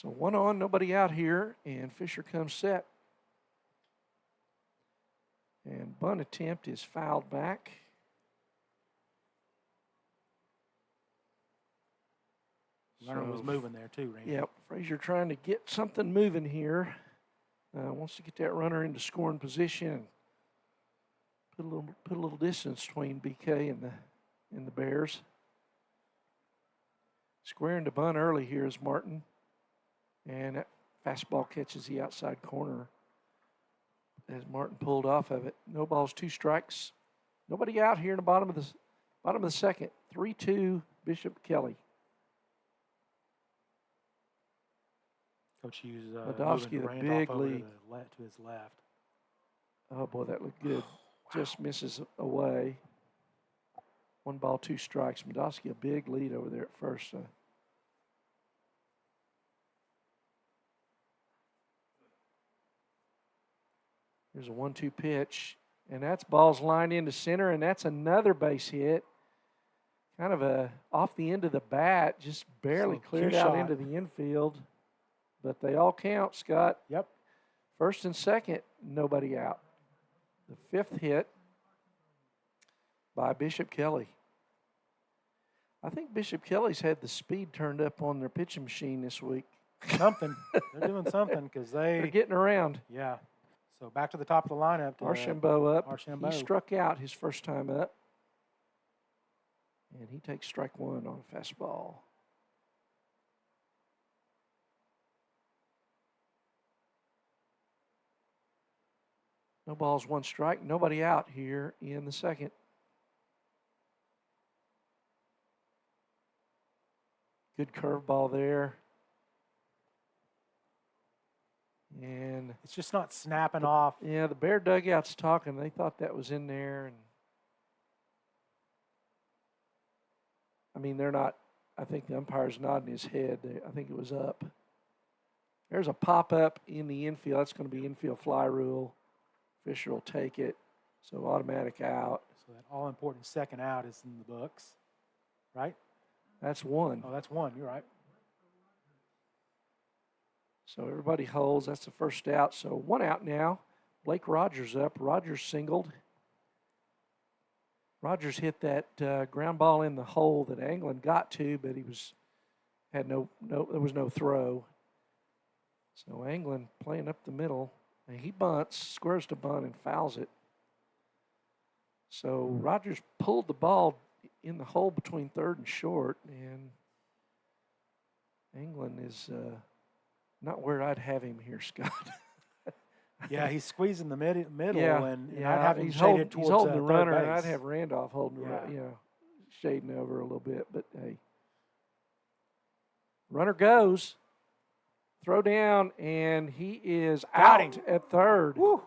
one on, nobody out here, and Fisher comes set. And bunt attempt is fouled back. Runner was moving there too, Randy. Yep, Frazier trying to get something moving here. Wants to get that runner into scoring position. Put a little distance between BK and the Bears. Squaring to bunt early here is Martin, and that fastball catches the outside corner as Martin pulled off of it. No balls, 2 strikes. Nobody out here in the bottom of the second. 3-2 Bishop Kelley. Coach Hughes Madovsky, the big lead to his left. Oh boy, that looked good. Just misses away. 1 ball, 2 strikes. Madovsky, a big lead over there at first. There's a 1-2 pitch, and that's balls lined into center, and that's another base hit. Kind of off the end of the bat, just barely cleared out into the infield. But they all count, Scott. Yep. First and second, nobody out. The 5th hit by Bishop Kelley. I think Bishop Kelley's had the speed turned up on their pitching machine this week. Something. They're doing something because they're getting around. Yeah. So back to the top of the lineup. Archambault up. Archambault. He struck out his first time up. And he takes strike 1 on a fastball. No balls, 1 strike. Nobody out here in the second. Good curveball there. And it's just not snapping off. Yeah, the Bear dugout's talking. They thought that was in there. And I mean, they're not. I think the umpire's nodding his head. I think it was up. There's a pop-up in the infield. That's going to be infield fly rule. Fisher will take it. So automatic out. So that all-important second out is in the books, right? That's 1. Oh, that's 1. You're right. So everybody holds. That's the first out. So 1 out now. Blake Rogers up. Rogers singled. Rogers hit that ground ball in the hole that Anglin got to, but there was no throw. So Anglin playing up the middle. And he bunts, squares to bunt, and fouls it. So Rogers pulled the ball in the hole between third and short, and Anglin is not where I'd have him here, Scott. Yeah, he's squeezing the middle, yeah, and I'd have him he's shaded towards he's holding the runner, third and base. I'd have Randolph holding the shading over a little bit. But hey, runner goes. Throw down, and he is out at third. Woo.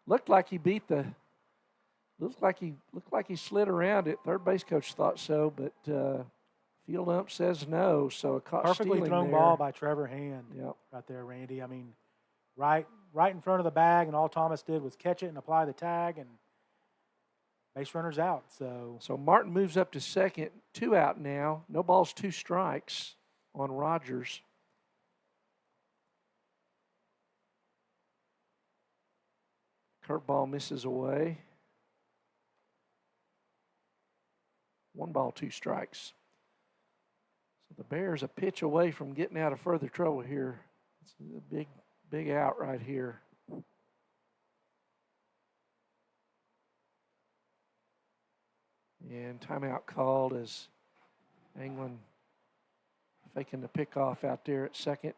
Looked like he slid around it. Third base coach thought so, but field ump says no. So a caught perfectly stealing thrown there. ball by Trevor Hand. Yep. Right there, Randy. I mean, right in front of the bag, and all Thomas did was catch it and apply the tag, and base runner's out. So Martin moves up to second. 2 out now. No balls, 2 strikes on Rogers. Curveball misses away. 1 ball, 2 strikes. So the Bears a pitch away from getting out of further trouble here. It's a big out right here. And timeout called as Anglin faking the pickoff out there at second.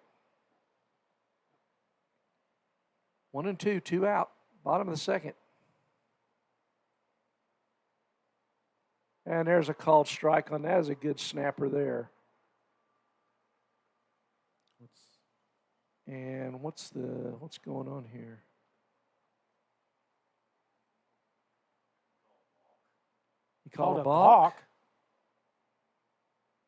1-2, 2 out, bottom of the second. And there's a called strike on that. Is a good snapper there. And what's going on here? He called a balk.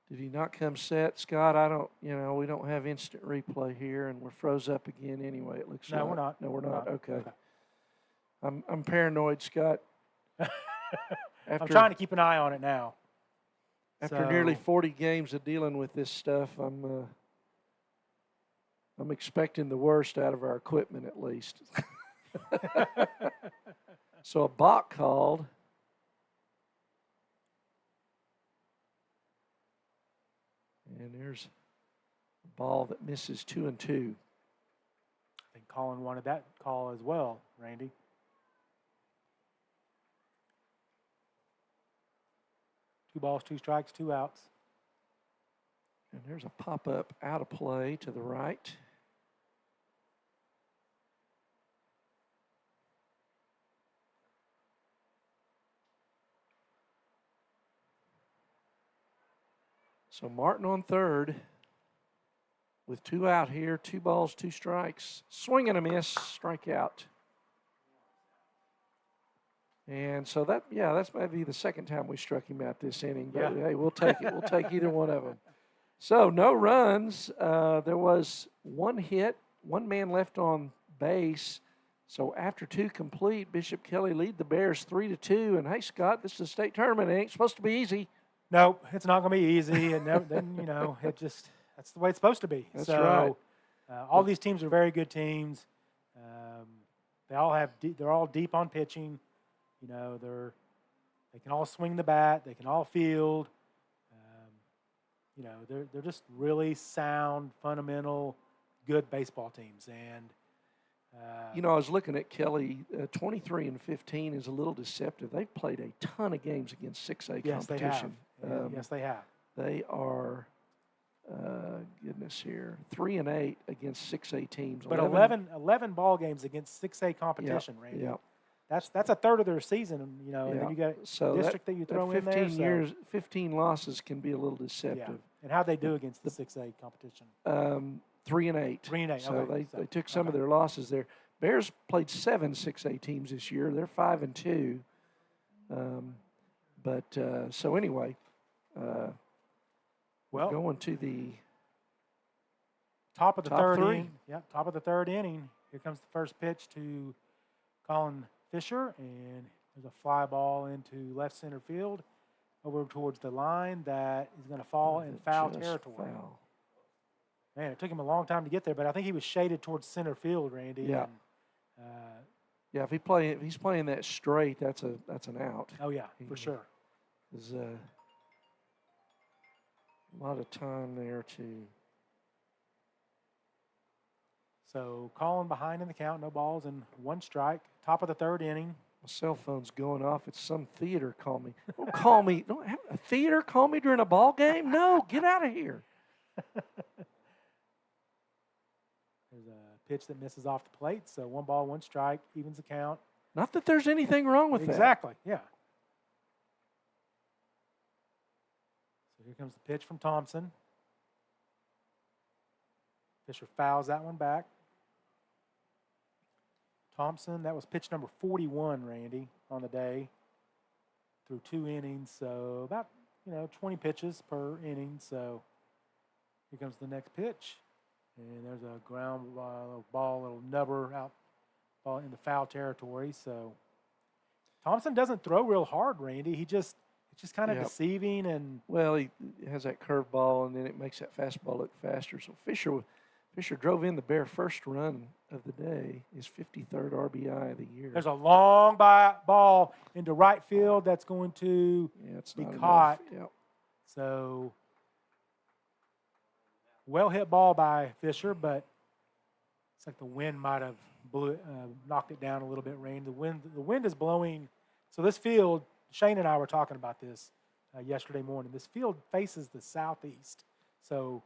Did he not come set, Scott? I don't. We don't have instant replay here, and we're froze up again anyway. It looks like. No, we're not. No, we're not. Okay. I'm paranoid, Scott. I'm trying to keep an eye on it now. After nearly 40 games of dealing with this stuff, I'm expecting the worst out of our equipment at least. So a balk called. And there's a ball that misses 2-2. I think Colin wanted that call as well, Randy. Two balls, 2 strikes, 2 outs. And there's a pop-up out of play to the right. So Martin on third with 2 out here, 2 balls, 2 strikes. Swing and a miss, strikeout. And so that's maybe the second time we struck him out this inning. But hey, we'll take it. We'll take either one of them. So no runs. There was 1 hit, 1 man left on base. So after 2 complete, Bishop Kelley lead the Bears 3-2. And hey, Scott, this is a state tournament. It ain't supposed to be easy. Nope, it's not going to be easy. And then that's the way it's supposed to be. That's so, right. All these teams are very good teams. They're all deep on pitching. They can all swing the bat. They can all field. They're just really sound, fundamental, good baseball teams. And I was looking at Kelley. 23-15 is a little deceptive. They've played a ton of games against 6A competition. Yes, they have. They are, goodness here, 3-8 against 6A teams. But 11 ball games against 6A competition, Randy. Yeah. That's a third of their season, and then you got district that you throw in there. 15 losses can be a little deceptive. Yeah. And how'd they do against the 6A competition? 3-8. 3-8. So okay. they took some of their losses there. Bears played 7 6A teams this year. They're 5-2. So anyway, going to the top of the third three. inning. Yeah, top of the third inning. Here comes the first pitch to Colin Fisher, and there's a fly ball into left center field over towards the line that is going to fall in foul territory. Foul. Man, it took him a long time to get there, but I think he was shaded towards center field, Randy. Yeah. And, If he's playing that straight, that's an out. Oh yeah, for sure. There's a lot of time there to. So Colin behind in the count, no balls and 1 strike. Top of the third inning. My cell phone's going off. It's some theater call me. Don't call me. Don't have a theater call me during a ball game? No, get out of here. There's a pitch that misses off the plate, so 1 ball, 1 strike, evens the count. Not that there's anything wrong with that. Exactly, yeah. So here comes the pitch from Thompson. Fisher fouls that one back. Thompson, that was pitch number 41, Randy, on the day, through 2 innings. So about, 20 pitches per inning. So here comes the next pitch. And there's a ground ball, little nubber out ball in the foul territory. So Thompson doesn't throw real hard, Randy. It's just kind of deceiving. And well, he has that curveball, and then it makes that fastball look faster. So Fisher drove in the Bear first run of the day, his 53rd RBI of the year. There's a long ball into right field that's going to it's be not caught. enough. Yep. So, well hit ball by Fisher, but it's like the wind might have knocked it down a little bit. Rain. The wind is blowing. So this field, Shane and I were talking about this yesterday morning. This field faces the southeast. So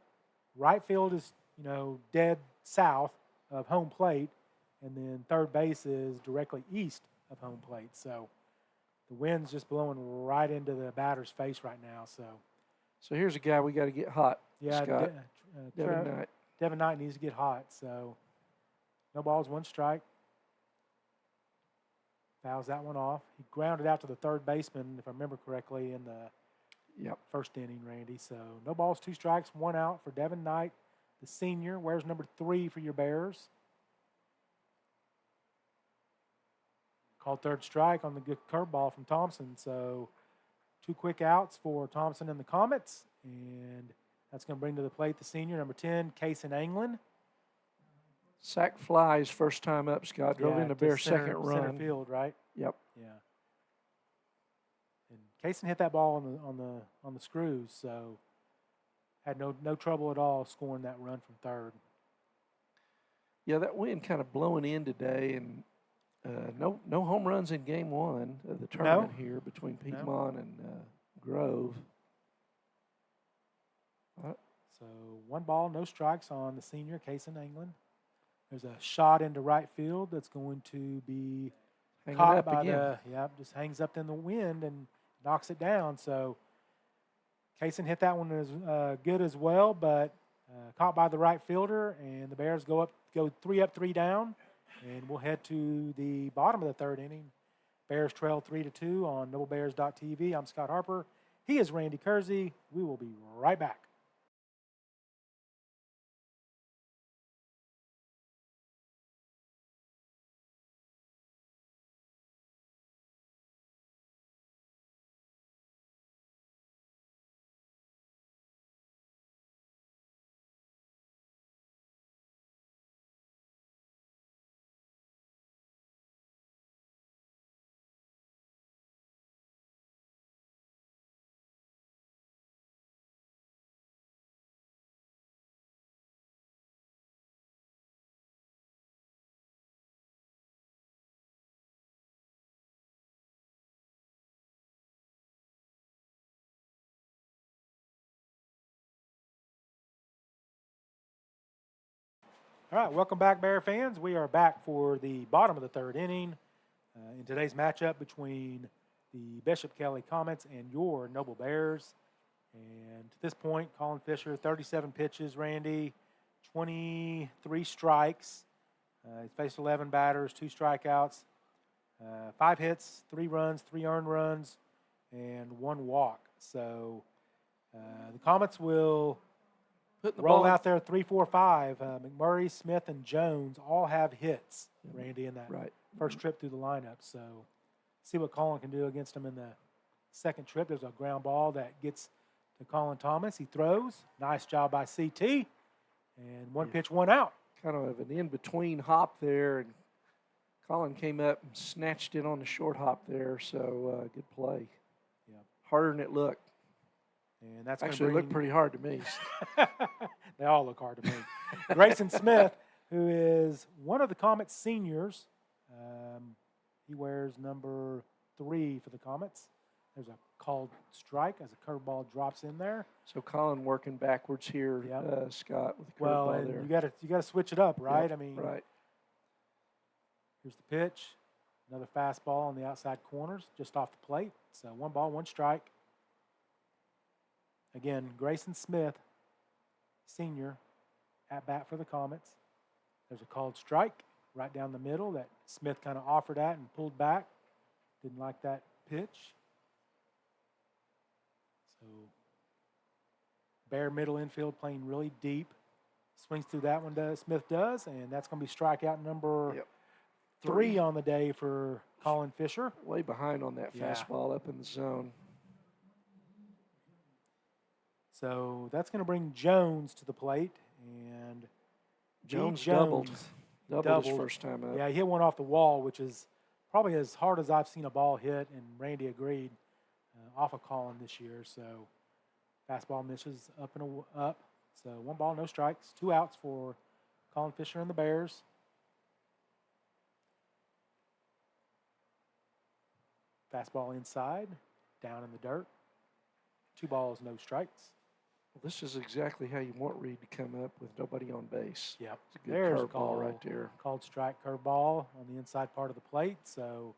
right field is dead south of home plate, and then third base is directly east of home plate. So the wind's just blowing right into the batter's face right now. So here's a guy we got to get hot. Yeah, Scott. Devin Knight. Devin Knight needs to get hot. So no balls, one strike. Fouls that one off. He grounded out to the third baseman, if I remember correctly, in the first inning, Randy. So no balls, two strikes, one out for Devin Knight, the senior. Where's number 3 for your Bears? Called third strike on the good curveball from Thompson. So 2 quick outs for Thompson and the Comets. And that's going to bring to the plate the senior, number 10, Kason Anglin. Sack flies first time up, Scott. Drove in the Bears' second run. Center field, right? Yep. Yeah. And Kason hit that ball on the screws, so had no trouble at all scoring that run from third. Yeah, that wind kind of blowing in today, and no home runs in game 1 of the tournament here between Piedmont and Grove. So 1 ball, no strikes on the senior, Kason Anglin. There's a shot into right field that's going to be caught by just hangs up in the wind and knocks it down. So Kason hit that one as good as well, but caught by the right fielder, and the Bears go 3 up, 3 down, and we'll head to the bottom of the third inning. Bears trail 3-2 on NobleBears.tv. I'm Scott Harper. He is Randy Kersey. We will be right back. All right, welcome back, Bear fans. We are back for the bottom of the third inning in today's matchup between the Bishop Kelley Comets and your Noble Bears. And at this point, Colin Fisher, 37 pitches, Randy, 23 strikes. He's faced 11 batters, 2 strikeouts, 5 hits, 3 runs, 3 earned runs, and 1 walk. So the Comets will roll out there 3, 4, 5. McMurray, Smith, and Jones all have hits, Randy, in that first trip through the lineup. So see what Colin can do against them in the second trip. There's a ground ball that gets to Colin Thomas. He throws. Nice job by CT. And 1 pitch, 1 out. Kind of an in-between hop there, and Colin came up and snatched it on the short hop there. So good play. Yeah. Harder than it looked. And that's actually looked pretty hard to me. They all look hard to me. Grayson Smith, who is one of the Comets seniors, he wears number 3 for the Comets. There's a called strike as a curveball drops in there. So Colin working backwards here, Scott, with the curveball there. You got to switch it up, right? Yep, right. Here's the pitch, another fastball on the outside corners, just off the plate. So 1 ball, 1 strike. Again, Grayson Smith, senior, at bat for the Comets. There's a called strike right down the middle that Smith kind of offered at and pulled back. Didn't like that pitch. So Bear middle infield playing really deep. Swings through that one, Smith does, and that's going to be strikeout number 3 on the day for Colin Fisher. Way behind on that fastball up in the zone. So that's going to bring Jones to the plate, and Jones doubled. Doubled his first time up. Yeah, he hit one off the wall, which is probably as hard as I've seen a ball hit, and Randy agreed, off of Colin this year. So fastball misses up and up. So 1 ball, no strikes, 2 outs for Colin Fisher and the Bears. Fastball inside, down in the dirt. 2 balls, no strikes. Well, this is exactly how you want Reed to come up with nobody on base. Yep. It's a good There's a curveball right there. Called strike curveball on the inside part of the plate. So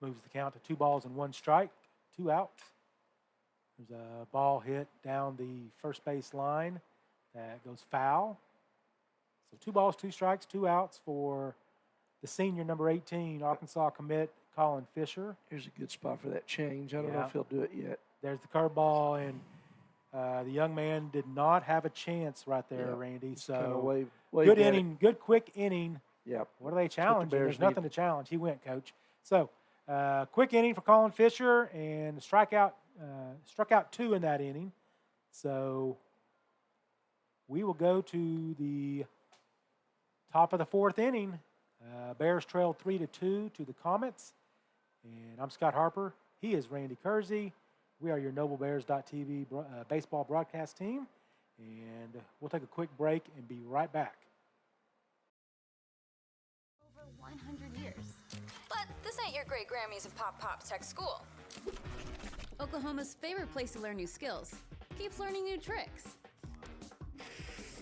moves the count to 2 balls and 1 strike, 2 outs. There's a ball hit down the first base line that goes foul. So 2 balls, 2 strikes, 2 outs for the senior number 18, Arkansas commit Colin Fisher. Here's a good spot for that change. I don't know if he'll do it yet. There's the curveball, and the young man did not have a chance right there, Randy. So waved good inning, good quick inning. Yep. What are they challenging? There's nothing need. to challenge. He went, Coach. So quick inning for Colin Fisher, and struck out 2 in that inning. So we will go to the top of the 4th inning. Bears trailed 3-2 to the Comets. And I'm Scott Harper. He is Randy Kersey. We are your NobleBears.tv baseball broadcast team. And we'll take a quick break and be right back. Over 100 years. But this ain't your great Grammys of Pop Pop Tech School. Oklahoma's favorite place to learn new skills keeps learning new tricks.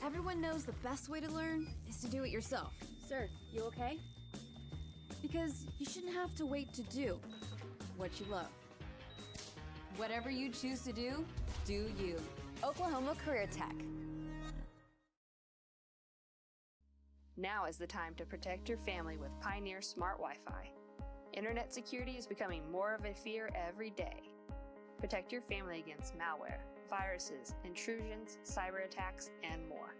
Everyone knows the best way to learn is to do it yourself. Sir, you okay? Because you shouldn't have to wait to do what you love. Whatever you choose to do, do you. Oklahoma Career Tech. Now is the time to protect your family with Pioneer Smart Wi-Fi. Internet security is becoming more of a fear every day. Protect your family against malware, viruses, intrusions, cyber attacks, and more.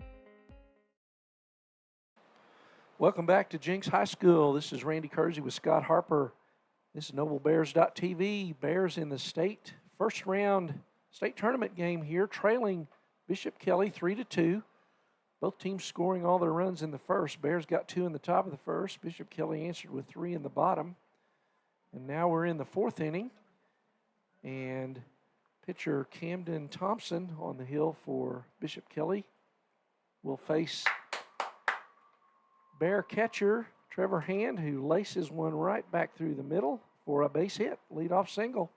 Welcome back to Jinx High School. This is Randy Kersey with Scott Harper. This is NobleBears.tv. Bears in the state first round state tournament game here, trailing Bishop Kelley 3-2. Both teams scoring all their runs in the first. Bears got 2 in the top of the first. Bishop Kelley answered with 3 in the bottom. And now we're in the 4th inning. And pitcher Camden Thompson on the hill for Bishop Kelley will face Bear catcher Trevor Hand, who laces one right back through the middle for a base hit, leadoff single.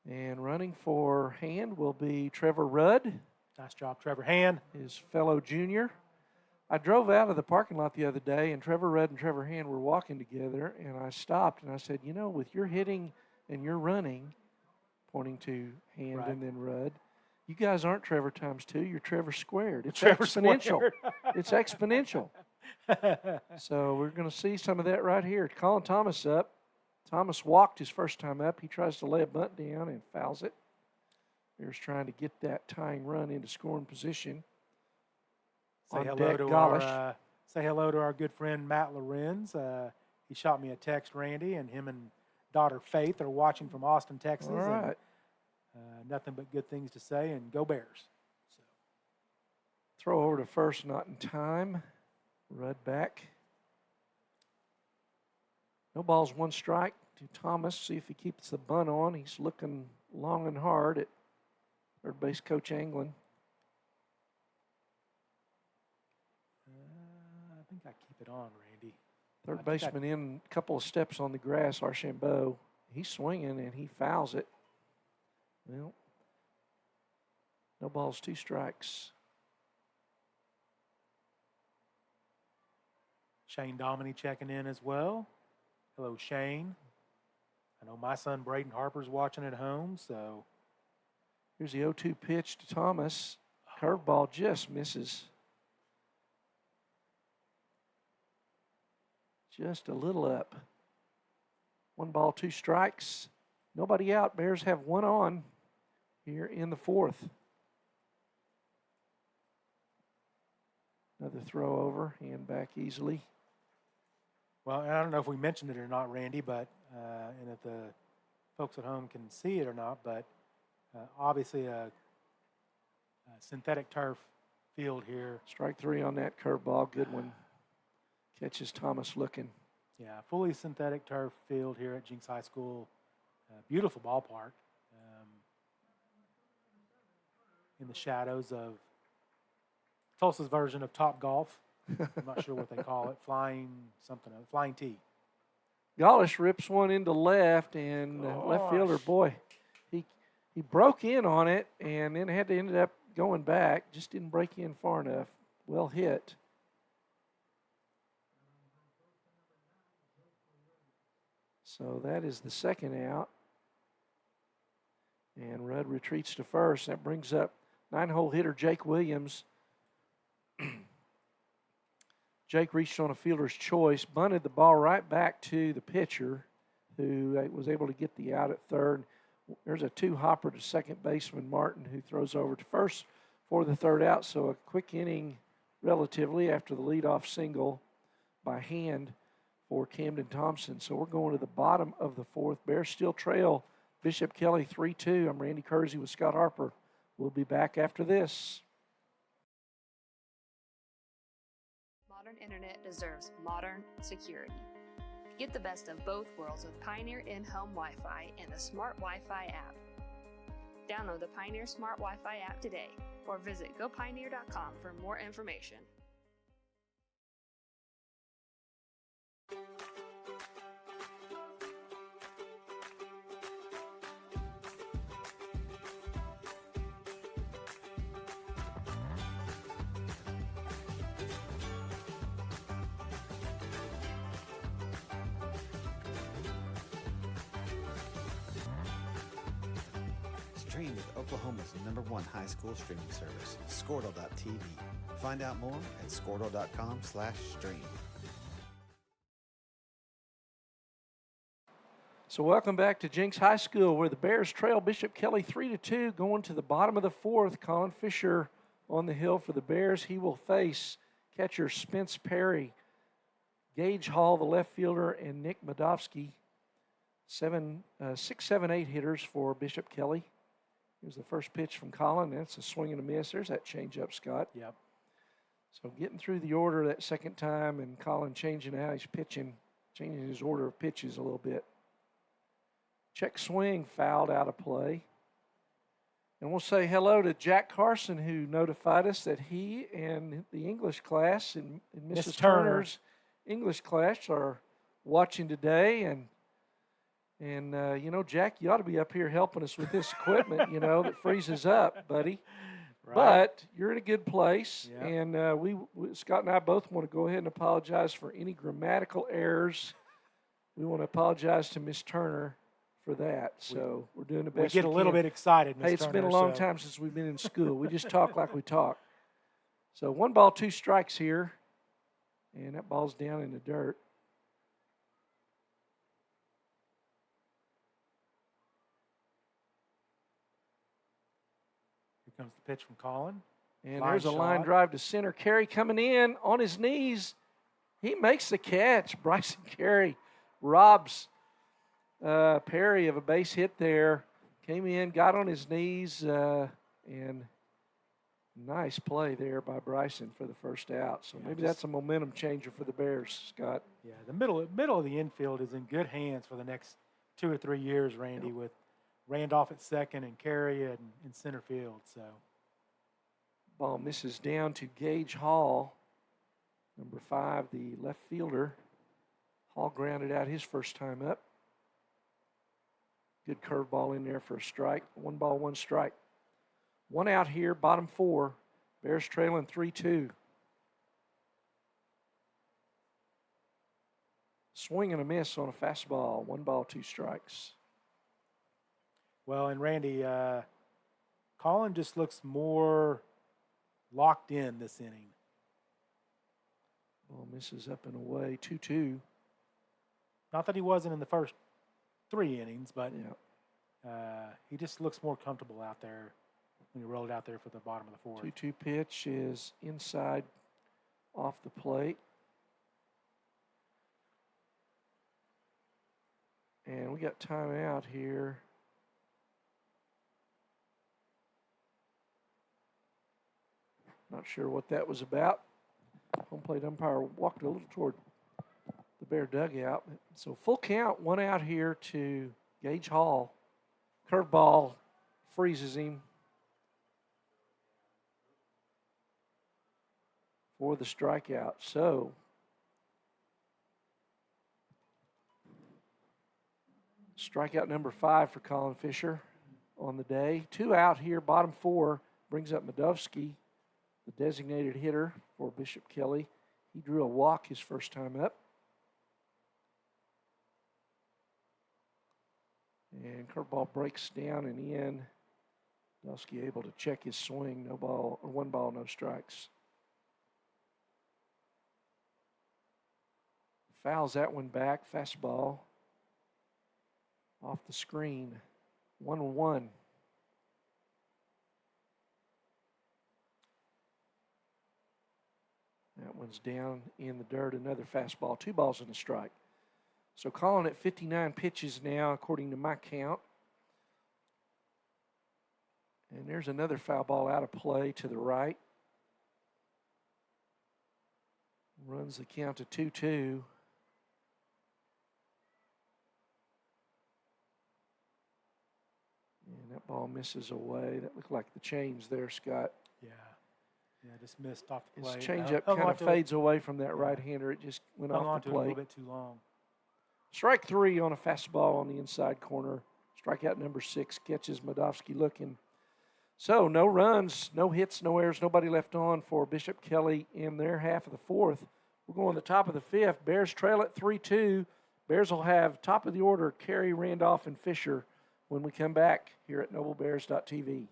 And running for Hand will be Trevor Rudd. Nice job, Trevor Hand. His fellow junior. I drove out of the parking lot the other day, and Trevor Rudd and Trevor Hand were walking together, and I stopped and I said, you know, with your hitting and your running, pointing to Hand and then Rudd, you guys aren't Trevor times 2, you're Trevor squared. It's Trevor exponential. squared. It's exponential. So we're going to see some of that right here. Calling Thomas up. Thomas walked his first time up. He tries to lay a bunt down and fouls it. Bears trying to get that tying run into scoring position. Say hello to our good friend Matt Lorenz. He shot me a text, Randy, and him and daughter Faith are watching from Austin, Texas. All right. And, nothing but good things to say, and go Bears. So. Throw over to first, not in time. Rudd back. No balls, 1 strike to Thomas. See if he keeps the bunt on. He's looking long and hard at third base coach Anglin. I think I keep it on, Randy. Third baseman in a couple of steps on the grass, Archambault. He's swinging and he fouls it. Well, no balls, 2 strikes. Shane Dominy checking in as well. Hello, Shane. I know my son Braden Harper's watching at home, so. Here's the 0-2 pitch to Thomas. Curveball just misses. Just a little up. 1 ball, 2 strikes. Nobody out. Bears have 1 on here in the 4th. Another throw over, hand back easily. Well, I don't know if we mentioned it or not, Randy, but and if the folks at home can see it or not, but obviously a synthetic turf field here. Strike 3 on that curveball. Good one. Catches Thomas looking. Yeah, fully synthetic turf field here at Jinx High School. Beautiful ballpark. In the shadows of Tulsa's version of Top Golf. I'm not sure what they call it. Flying tee. Gaulish rips one into left, and left fielder, boy, he broke in on it and then had to end up going back. Just didn't break in far enough. Well hit. So that is the second out. And Rudd retreats to first. That brings up 9-hole hitter Jake Williams. Jake reached on a fielder's choice, bunted the ball right back to the pitcher, who was able to get the out at third. There's a 2-hopper to second baseman Martin, who throws over to first for the third out. So a quick inning relatively after the leadoff single by hand for Camden Thompson. So we're going to the bottom of the fourth. Bears still trail Bishop Kelley 3-2. I'm Randy Kersey with Scott Harper. We'll be back after this. Modern internet deserves modern security. Get the best of both worlds with Pioneer in-home Wi-Fi and the Smart Wi-Fi app. Download the Pioneer Smart Wi-Fi app today or visit gopioneer.com for more information. Stream with Oklahoma's #1 high school streaming service, Squirtle.tv. Find out more at squirtle.com/stream. So welcome back to Jinx High School, where the Bears trail Bishop Kelley 3-2, going to the bottom of the fourth. Colin Fisher on the hill for the Bears. He will face catcher Spence Perry, Gage Hall, the left fielder, and Nick Madovsky. 6, 7, 8 hitters for Bishop Kelley. Here's the first pitch from Colin. That's a swing and a miss. There's that changeup, Scott. Yep. So getting through the order that second time, and Colin changing how he's pitching, changing his order of pitches a little bit. Check swing fouled out of play. And we'll say hello to Jack Carson, who notified us that he and the English class and Mrs. Turner's English class are watching today. And Jack, you ought to be up here helping us with this equipment, that freezes up, buddy. Right. But you're in a good place. Yep. And Scott and I both want to go ahead and apologize for any grammatical errors. We want to apologize to Miss Turner for that. So we're doing the best we get a little bit excited, Miss Hey, it's Turner, been a long time since we've been in school. We just talk like we talk. So 1 ball, 2 strikes here. And that ball's down in the dirt. Here comes the pitch from Colin. And there's a line drive to center. Carey coming in on his knees. He makes the catch. Bryson Carey robs Perry of a base hit there. Came in, got on his knees, and nice play there by Bryson for the first out. So maybe that's a momentum changer for the Bears, Scott. Yeah, the middle of the infield is in good hands for the next 2 or 3 years, Randy, with Randolph at second and Carey in center field. So ball misses down to Gage Hall, number 5, the left fielder. Hall grounded out his first time up. Good curveball in there for a strike. 1 ball, 1 strike. 1 out here, bottom 4. Bears trailing 3-2. Swing and a miss on a fastball. 1 ball, 2 strikes. Well, and Randy, Colin just looks more locked in this inning. Ball misses up and away. 2-2. Not that he wasn't in the first 3 innings, but he just looks more comfortable out there when you roll it out there for the bottom of the fourth. 2-2 pitch is inside off the plate. And we got timeout here. Not sure what that was about. Home plate umpire walked a little toward the Bear dugout. So full count, 1 out here to Gage Hall. Curveball freezes him for the strikeout. So strikeout number 5 for Colin Fisher on the day. 2 out here, bottom 4, brings up Medovsky, the designated hitter for Bishop Kelley. He drew a walk his first time up. And curveball breaks down and in. Medovsky able to check his swing. No ball, or 1 ball, no strikes. Fouls that one back. Fastball off the screen. 1-1. That one's down in the dirt. Another fastball. 2 balls and a strike. So Colin at 59 pitches now, according to my count. And there's another foul ball out of play to the right. Runs the count to 2-2. And that ball misses away. That looked like the change there, Scott. Yeah. Yeah, just missed off the plate. His changeup kind of fades away from that right-hander. It just went off the plate. plate. A little bit too long. Strike 3 on a fastball on the inside corner. Strikeout number 6 catches Medovsky looking. So no runs, no hits, no errors, nobody left on for Bishop Kelley in their half of the 4th. We're going to the top of the 5th. Bears trail at 3-2. Bears will have top of the order Carey, Randolph, and Fisher when we come back here at NobleBears.tv.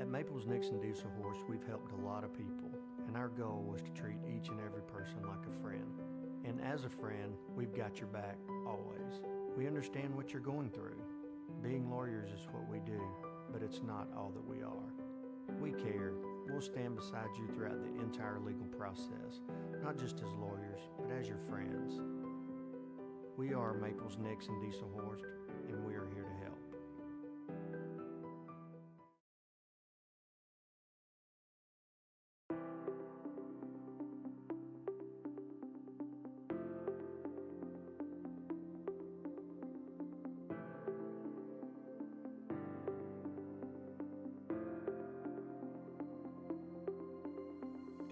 At Maples Nixon Diesel Horse, we've helped a lot of people, and our goal was to treat each and every person like a friend. And as a friend, we've got your back always. We understand what you're going through. Being lawyers is what we do, but it's not all that we are. We care. We'll stand beside you throughout the entire legal process, not just as lawyers, but as your friends. We are Maples Nixon Diesel Horse, and we are here to help.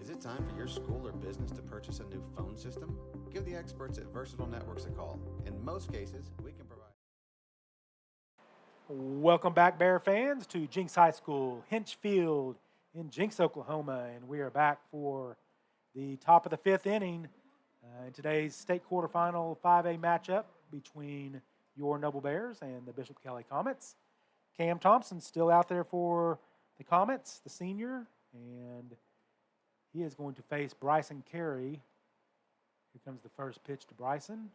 Is it time for your school or business to purchase a new phone system? Give the experts at Versatile Networks a call. In most cases, we can provide. Welcome back, Bear fans, to Jinx High School, Hinch Field in Jinx, Oklahoma. And we are back for the top of the 5th inning in today's state quarterfinal 5A matchup between your Noble Bears and the Bishop Kelley Comets. Cam Thompson's still out there for the Comets, the senior, and he is going to face Bryson Carey. Here comes the first pitch to Bryson.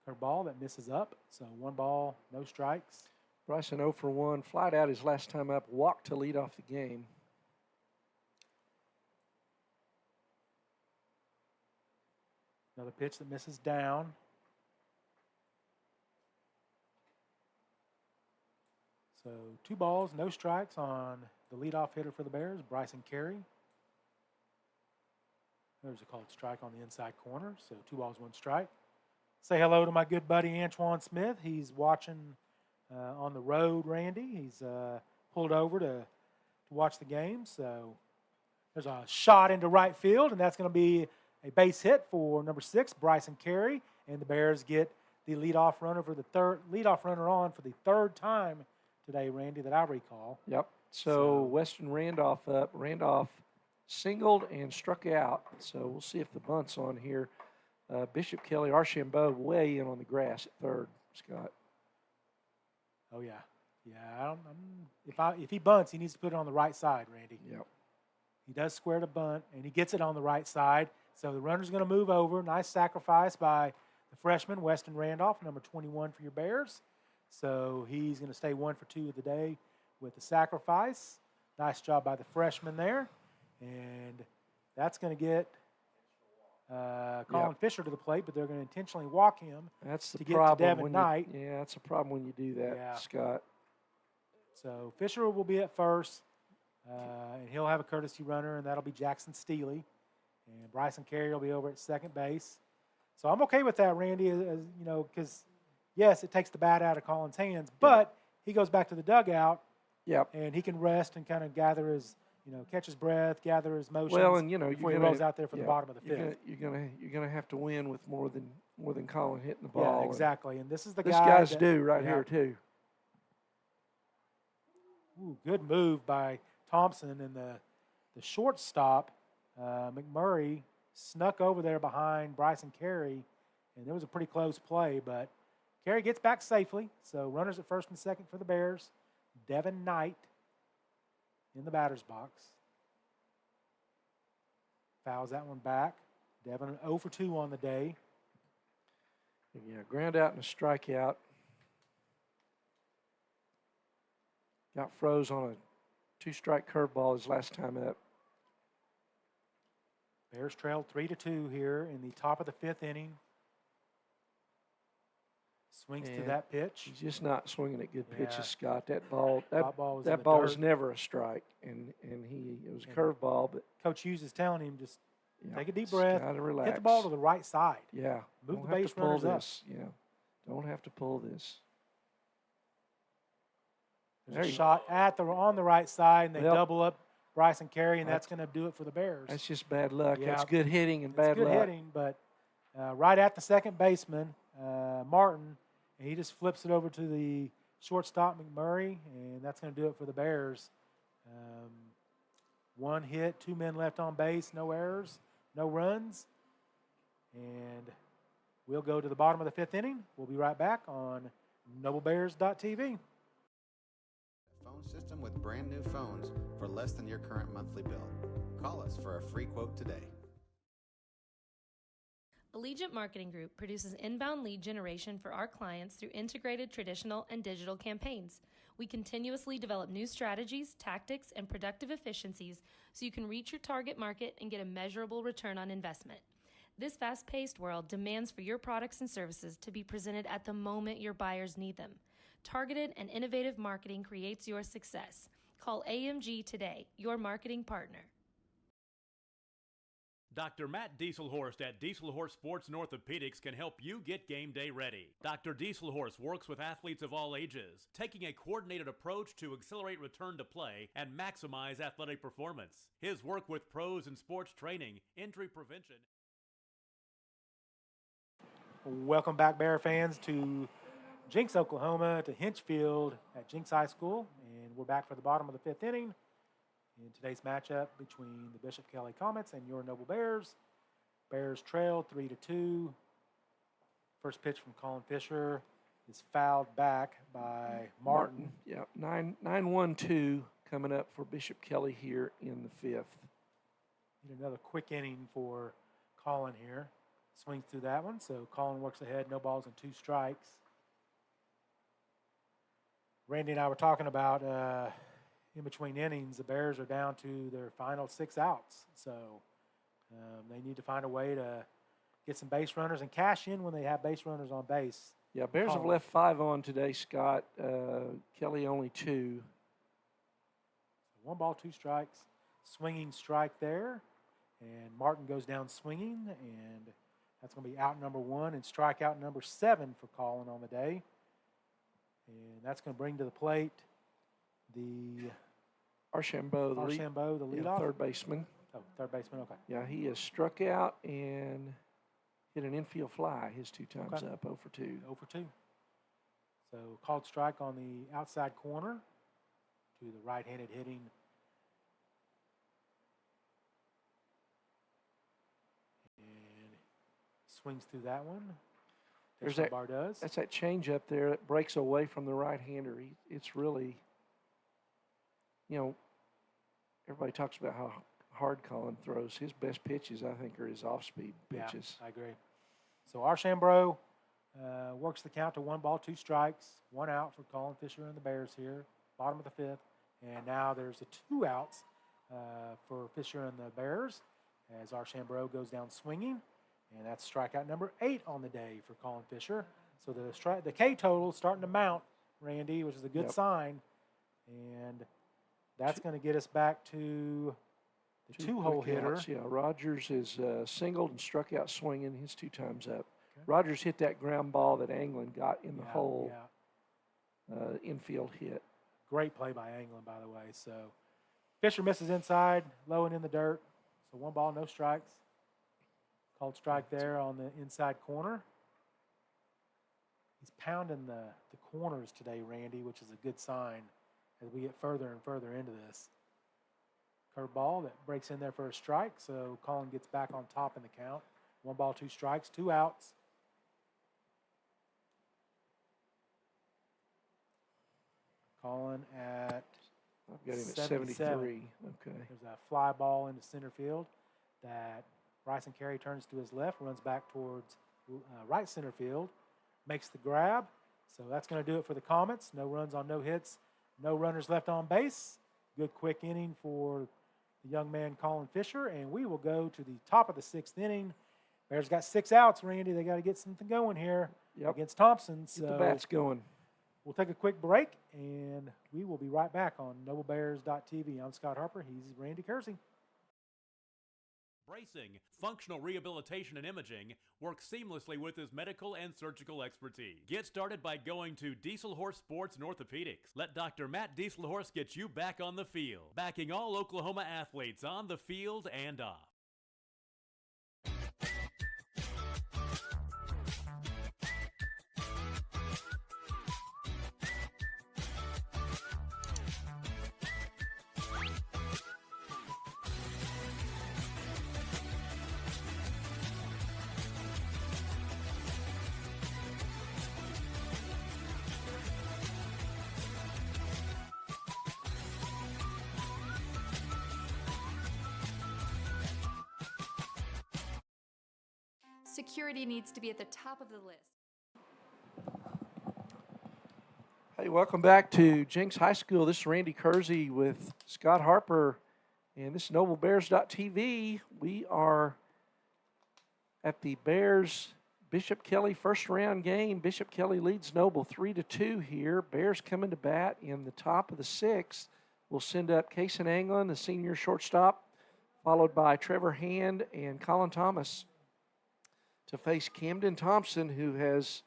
Curveball that misses up. So 1 ball, no strikes. Bryson 0 for 1. Flied out his last time up. Walked to lead off the game. Another pitch that misses down. So 2 balls, no strikes on the leadoff hitter for the Bears, Bryson Carey. There's a called strike on the inside corner, so 2 balls, 1 strike. Say hello to my good buddy Antoine Smith. He's watching on the road, Randy. He's pulled over to watch the game. So there's a shot into right field, and that's going to be a base hit for number 6, Bryson Carey. And the Bears get the leadoff runner for the the 3rd time today, Randy, that I recall. Yep. So Weston Randolph up. Randolph singled and struck out. So we'll see if the bunt's on here. Bishop Kelley, Archambault way in on the grass at 3rd, Scott. Oh, yeah. Yeah, if he bunts, he needs to put it on the right side, Randy. Yep. He does square to bunt, and he gets it on the right side. So the runner's going to move over. Nice sacrifice by the freshman, Weston Randolph, number 21 for your Bears. So he's going to stay 1 for 2 of the day with the sacrifice. Nice job by the freshman there. And that's going to get Colin Fisher to the plate, but they're going to intentionally walk him that's the to get problem to Devin Knight. Yeah, that's a problem when you do that, Scott. So Fisher will be at first, and he'll have a courtesy runner, and that'll be Jackson Steely. And Bryson Carey will be over at second base. So I'm okay with that, Randy, as you know, because, yes, it takes the bat out of Colin's hands, but he goes back to the dugout, and he can rest and kind of gather his, catch his breath, gather his motions before he rolls out there for the bottom of the fifth. You're gonna have to win with more than Colin hitting the ball. Yeah, exactly. And this is the this guy guy's due right here too. Ooh, good move by Thompson, and the shortstop, McMurray, snuck over there behind Bryson Carey, and there was a pretty close play, but Carey gets back safely. So runners at first and second for the Bears. Devin Knight in the batter's box. Fouls that one back. Devin 0 for 2 on the day. Yeah, ground out and a strikeout. Got froze on a 2-strike curveball his last time up. Bears trailed 3-2 here in the top of the fifth inning. Swings to that pitch. He's just not swinging at good pitches, Scott. That ball was never a strike, and it was a curveball. But Coach Hughes is telling him just take a deep breath, relax. hit the ball to the right side. Yeah, move the base runners up. Yeah, don't have to pull this. There's a shot on the right side, and they double up Bryson Carey, and that's going to do it for the Bears. That's just bad luck. Yeah. That's good hitting and bad luck. Good hitting, but right at the second baseman, Martin, and he just flips it over to the shortstop, McMurray, and that's going to do it for the Bears. 1 hit, 2 men left on base, no errors, no runs. And we'll go to the bottom of the fifth inning. We'll be right back on NobleBears.tv. Phone system with brand new phones for less than your current monthly bill. Call us for a free quote today. Allegiant Marketing Group produces inbound lead generation for our clients through integrated traditional and digital campaigns. We continuously develop new strategies, tactics, and productive efficiencies so you can reach your target market and get a measurable return on investment. This fast-paced world demands for your products and services to be presented at the moment your buyers need them. Targeted and innovative marketing creates your success. Call AMG today, your marketing partner. Dr. Matt Dieselhorst at Dieselhorst Sports and Orthopedics can help you get game day ready. Dr. Dieselhorst works with athletes of all ages, taking a coordinated approach to accelerate return to play and maximize athletic performance. His work with pros in sports training, injury prevention. Welcome back, Bear fans, to Jinx, Oklahoma, to Hinchfield at Jinx High School, and we're back for the bottom of the fifth inning in today's matchup between the Bishop Kelley Comets and your Noble Bears. Bears trail 3-2. First pitch from Colin Fisher is fouled back by Martin. Yeah, 9-1-2 coming up for Bishop Kelley here in the fifth. Need another quick inning for Colin here. Swings through that one, so Colin works ahead, no balls and 2 strikes. Randy and I were talking about in between innings, the Bears are down to their final 6 outs. So they need to find a way to get some base runners and cash in when they have base runners on base. Yeah, Bears have left 5 on today, Scott. Kelley only 2. 1 ball, 2 strikes. Swinging strike there. And Martin goes down swinging, and that's going to be out number 1 and strikeout number 7 for Colin on the day. And that's going to bring to the plate the Archambault, the leadoff. Third baseman. Oh, third baseman, okay. Yeah, he has struck out and hit an infield fly his 2 times up, 0 for 2. 0 for 2. So called strike on the outside corner to the right-handed hitting and swings through that one. That's that change up there that breaks away from the right-hander. It's really, everybody talks about how hard Colin throws. His best pitches, I think, are his off-speed pitches. Yeah, I agree. So Archambault works the count to 1 ball, 2 strikes, 1 out for Colin Fisher and the Bears here, bottom of the fifth. And now there's the 2 outs for Fisher and the Bears as Archambault goes down swinging. And that's strikeout number 8 on the day for Colin Fisher. So the K total is starting to mount, Randy, which is a good sign. And that's going to get us back to the two-hole quick hitter. outs. Yeah, Rogers is singled and struck out swinging his 2 times up. Okay. Rogers hit that ground ball that Anglin got in the hole. Infield hit. Great play by Anglin, by the way. So Fisher misses inside, low and in the dirt. So 1 ball, no strikes. Called strike there on the inside corner. He's pounding the corners today, Randy, which is a good sign as we get further and further into this. Curveball that breaks in there for a strike, so Colin gets back on top in the count. 1 ball, 2 strikes, 2 outs. Colin at I've got him 77. at 73. Okay. There's a fly ball into center field that Bryson Carey turns to his left, runs back towards right center field, makes the grab. So that's going to do it for the Comets. No runs on no hits, no runners left on base. Good quick inning for the young man Colin Fisher, and we will go to the top of the 6th inning. Bears got 6 outs, Randy. They got to get something going here against Thompson. Get the bats going. We'll take a quick break, and we will be right back on NobleBears.tv. I'm Scott Harper. He's Randy Kersey. Bracing, functional rehabilitation, and imaging work seamlessly with his medical and surgical expertise. Get started by going to Diesel Horse Sports and Orthopedics. Let Dr. Matt Dieselhorse get you back on the field, backing all Oklahoma athletes on the field and off. Security needs to be at the top of the list. Hey, welcome back to Jenks High School. This is Randy Kersey with Scott Harper, and this is NobleBears.tv. We are at the Bears Bishop Kelley first round game. Bishop Kelley leads Noble 3-2 here. Bears coming to bat in the top of the 6th. We'll send up Kason Anglin, the senior shortstop, followed by Trevor Hand and Colin Thomas to face Camden Thompson, who has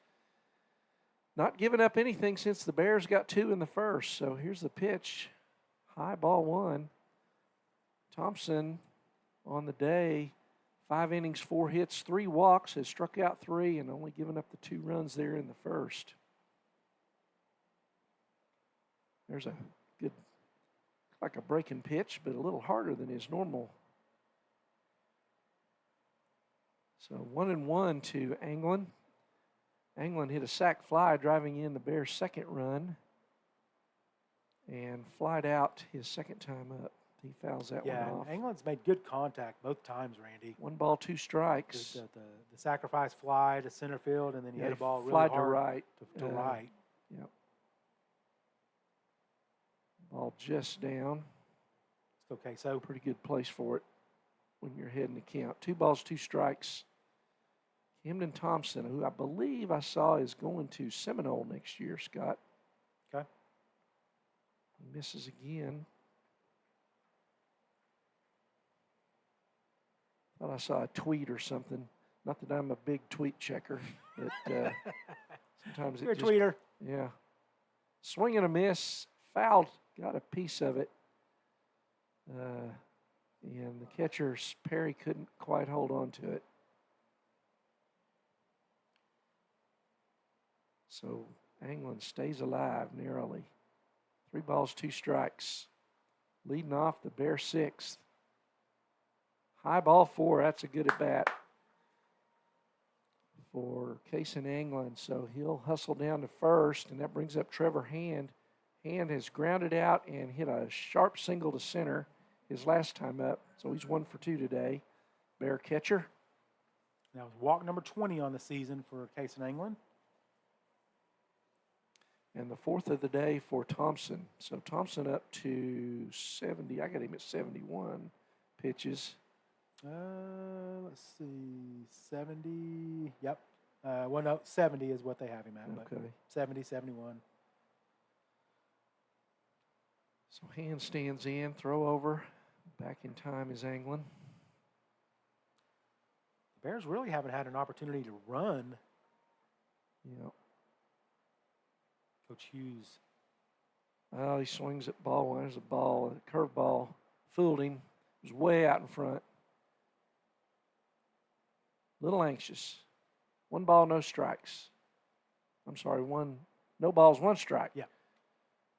not given up anything since the Bears got 2 in the first. So here's the pitch. High ball 1. Thompson on the day, 5 innings, 4 hits, 3 walks, has struck out 3 and only given up the 2 runs there in the first. There's a good, like a breaking pitch, but a little harder than his normal. So 1-1 to Anglin. Anglin hit a sac fly, driving in the Bears' second run, and flied out his second time up. He fouls that one off. Yeah, Anglin's made good contact both times, Randy. 1 ball, 2 strikes. The sacrifice fly to center field, and then he hit a ball really hard to right. To right. Yep. Ball just down. It's okay. So pretty good place for it when you're heading the count. 2 balls, 2 strikes. Camden Thompson, who I believe I saw is going to Seminole next year, Scott. Okay. He misses again. Thought I saw a tweet or something. Not that I'm a big tweet checker, but sometimes you're a tweeter. Yeah. Swing and a miss. Fouled. Got a piece of it. And the catcher, Perry, couldn't quite hold on to it. So Anglin stays alive narrowly. 3 balls, 2 strikes. Leading off the Bear 6th. High ball 4, that's a good at bat for Kason Anglin. So he'll hustle down to first, and that brings up Trevor Hand. Hand has grounded out and hit a sharp single to center his last time up. So he's 1 for 2 today. Bear catcher. That was walk number 20 on the season for Kason Anglin. And the 4th of the day for Thompson. So Thompson up to 70. I got him at 71 pitches. Let's see, 70. Yep. Well, no, 70 is what they have him at. Okay. But 70, 71. So hand stands in, throw over. Back in time is Anglin. The Bears really haven't had an opportunity to run. Yep. Coach Hughes. Well, he swings at ball. There's a ball, a curve ball. Fooled him. It was way out in front. Little anxious. 1 ball, no strikes. I'm sorry, no balls, 1 strike. Yeah.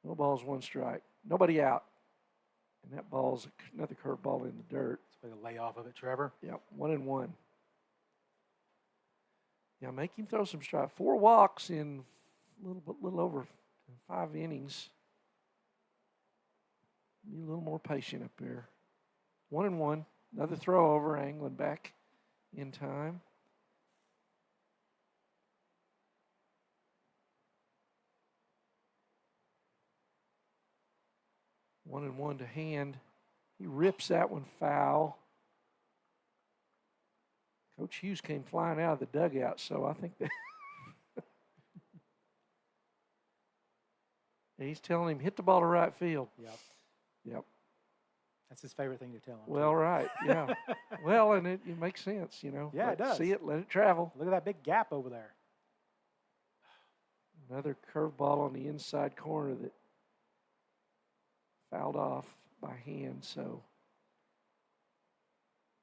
No balls, 1 strike. Nobody out. And that ball's another curve ball in the dirt. Let's make a lay off of it, Trevor. Yep, 1-1. Yeah, make him throw some strikes. 4 walks in a little over 5 innings. Be a little more patient up there. 1-1. Another throw over, Anglin back in time. One and one to hand. He rips that one foul. Coach Hughes came flying out of the dugout, so I think that he's telling him, hit the ball to right field. Yep. That's his favorite thing to tell him. Well, right, yeah. Well, and it makes sense, you know. Yeah, it does. See it, let it travel. Look at that big gap over there. Another curveball on the inside corner that fouled off by hand, so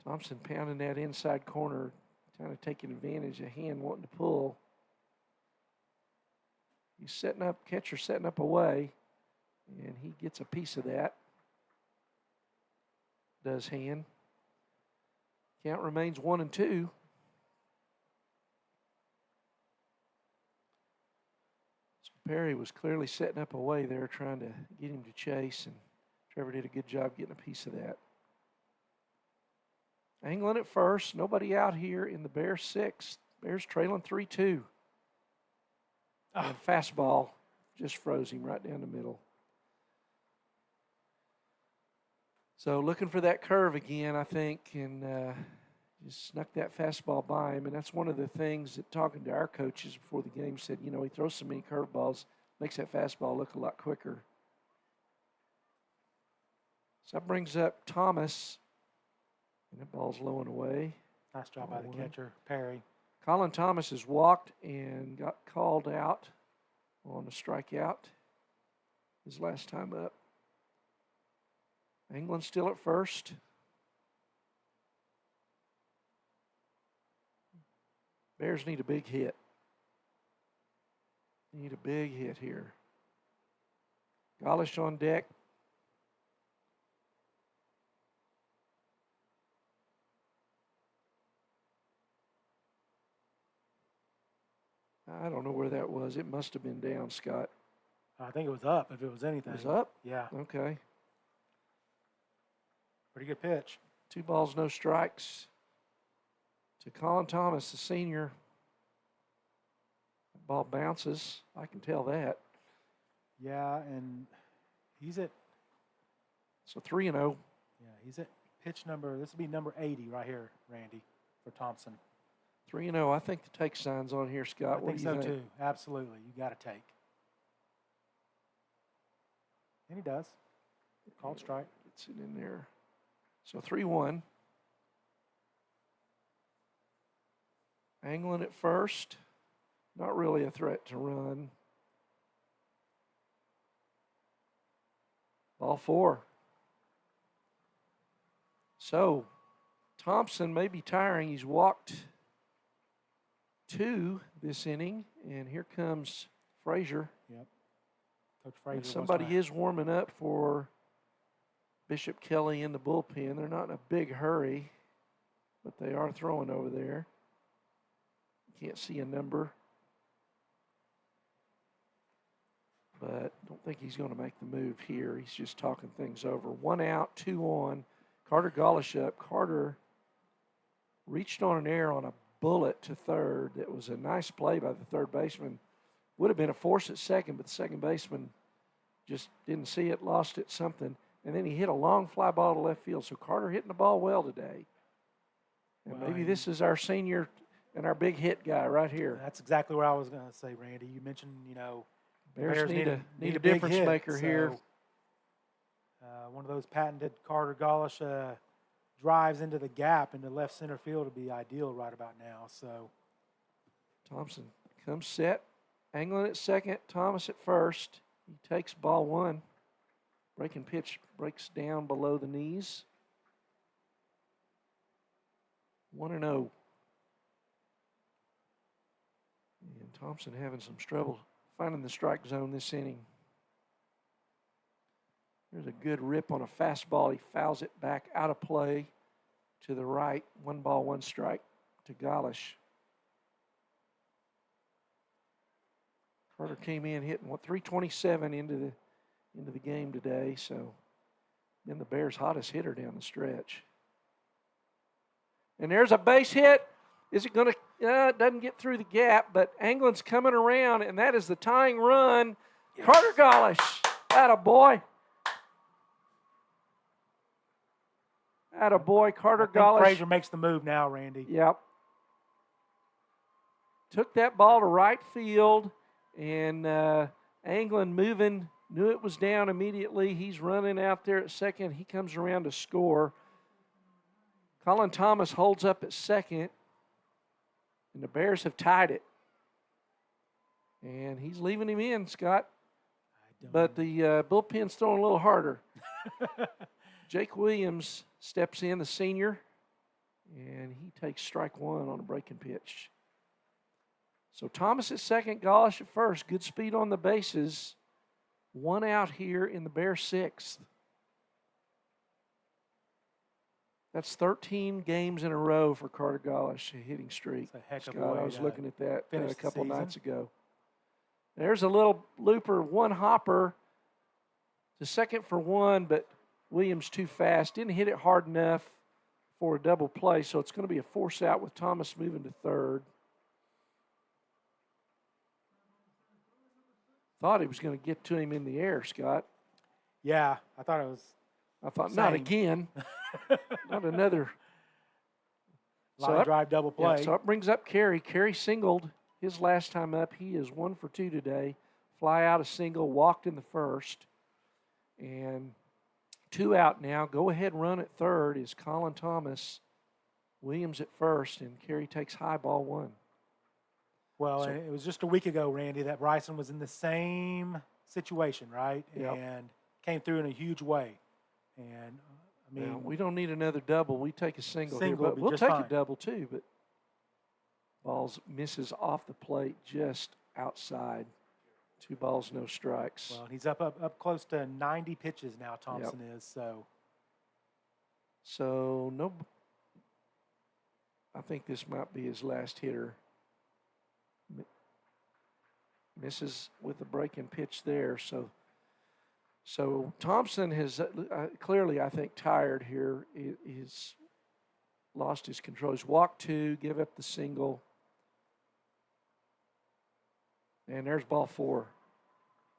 Thompson pounding that inside corner, kind of taking advantage of hand wanting to pull. He's setting up, catcher setting up away, and he gets a piece of that. Does hand. Count remains 1-2. So Perry was clearly setting up away there, trying to get him to chase, and Trevor did a good job getting a piece of that. Anglin at first, nobody out here in the Bears 6th. Bears trailing 3-2. And fastball just froze him right down the middle. So looking for that curve again, I think, and just snuck that fastball by him. And that's one of the things that talking to our coaches before the game said, you know, he throws so many curveballs, makes that fastball look a lot quicker. So that brings up Thomas. And that ball's low and away. Nice job by the catcher, Perry. Colin Thomas has walked and got called out on a strikeout his last time up. Anglin still at first. Bears need a big hit. Need a big hit here. Golish on deck. I don't know where that was. It must have been down, Scott. I think it was up, if it was anything. It was up? Yeah. Okay. Pretty good pitch. 2 balls, no strikes to Colin Thomas, the senior. The ball bounces. I can tell that. Yeah, and he's at. So 3-0. Yeah, he's at pitch number. This will be number 80 right here, Randy, for Thompson. 3-0. I think the take sign's on here, Scott. I think so too. Absolutely. You got to take. And he does. Called strike. Gets it in there. So 3-1. Anglin at first. Not really a threat to run. Ball 4. So Thompson may be tiring. He's walked 2 this inning, and here comes Frazier. Yep. Coach Frazier. And somebody is warming up for Bishop Kelley in the bullpen. They're not in a big hurry, but they are throwing over there. Can't see a number, but don't think he's going to make the move here. He's just talking things over. 1 out, 2 on. Carter Golish up. Carter reached on an error on a bullet to third. That was a nice play by the third baseman. Would have been a force at second, but the second baseman just didn't see it, lost it, something. And then he hit a long fly ball to left field. So Carter hitting the ball well today. And maybe this is our senior and our big hit guy right here. That's exactly what I was going to say, Randy. You mentioned, you know, Bears need a big difference hit, maker here. One of those patented Carter Golish drives into the gap into left center field would be ideal right about now. So Thompson comes set. Anglin at second, Thomas at first. He takes ball one. Breaking pitch breaks down below the knees. 1-0. And Thompson having some trouble finding the strike zone this inning. There's a good rip on a fastball. He fouls it back out of play to the right. 1 ball, 1 strike to Golish. Carter came in hitting 327 into the game today, so been the Bears' hottest hitter down the stretch. And there's a base hit. Is it going to? It doesn't get through the gap, but Anglin's coming around, and that is the tying run. Yes. Carter Golish, attaboy. Attaboy, Carter Golish. Frazier makes the move now, Randy. Yep. Took that ball to right field, and Anglin moving, knew it was down immediately. He's running out there at second. He comes around to score. Colin Thomas holds up at second, and the Bears have tied it. And he's leaving him in, Scott. But the bullpen's throwing a little harder. Jake Williams steps in, the senior, and he takes strike one on a breaking pitch. So Thomas at second, Golish at first. Good speed on the bases. 1 out here in the Bears' 6th. That's 13 games in a row for Carter Golish, a hitting streak. That's a heck of Scott, a way I was to looking at that a couple season. nights ago. There's a little looper, 1 hopper to second for 1, but Williams too fast. Didn't hit it hard enough for a double play, so it's going to be a force out with Thomas moving to third. Thought he was going to get to him in the air, Scott. Yeah, I thought it was. Not again. Not another. Line drive double play. Yeah, so it brings up Kelley. Kelley singled his last time up. He is 1 for 2 today. Fly out a single, walked in the first. And 2 out now. Go ahead run at third is Colin Thomas. Williams at first, and Kelley takes high, ball 1. Well, so, it was just a week ago, Randy, that Bryson was in the same situation, right? Yep. And came through in a huge way. And, I mean, now, we don't need another double. We take a single here, will but be we'll just take fine. a double too. But balls misses off the plate just outside. 2 balls, no strikes. Well, he's up close to 90 pitches now, Thompson is. So, no, I think this might be his last hitter. Misses with the breaking pitch there. So Thompson has clearly, I think, tired here. He's lost his control. He's walked 2, give up the single. And there's ball 4.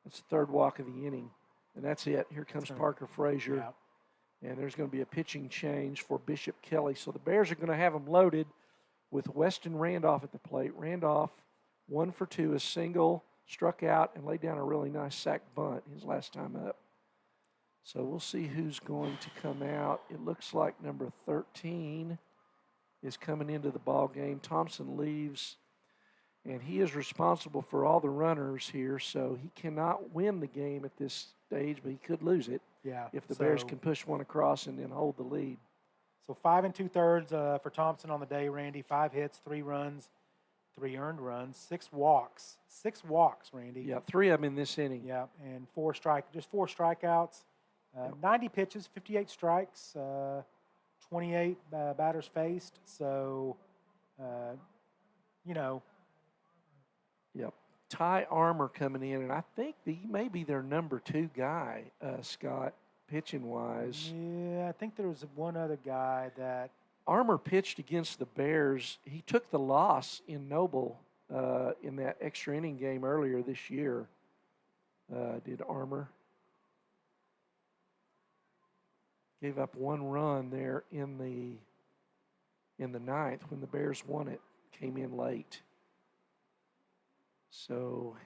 That's the 3rd walk of the inning. And that's it. Here comes Parker Frazier. Yeah. And there's going to be a pitching change for Bishop Kelley. So the Bears are going to have him loaded with Weston Randolph at the plate. Randolph, 1 for 2, a single, struck out, and laid down a really nice sac bunt his last time up. So we'll see who's going to come out. It looks like number 13 is coming into the ball game. Thompson leaves, and he is responsible for all the runners here, so he cannot win the game at this stage, but he could lose it if the Bears can push one across and then hold the lead. So 5 2/3 for Thompson on the day, Randy. 5 hits, 3 runs, 3 earned runs, 6 walks. 6 walks, Randy. Yeah, 3 of them in this inning. Yeah, and 4 strikeouts. 90 pitches, 58 strikes, 28 batters faced. So, Yep. Ty Armour coming in, and I think he may be their number 2 guy, Scott, pitching-wise. Yeah, I think there was one other guy that. Armour pitched against the Bears. He took the loss in Noble in that extra inning game earlier this year. Did Armour. Gave up 1 run there in the 9th when the Bears won it. Came in late. So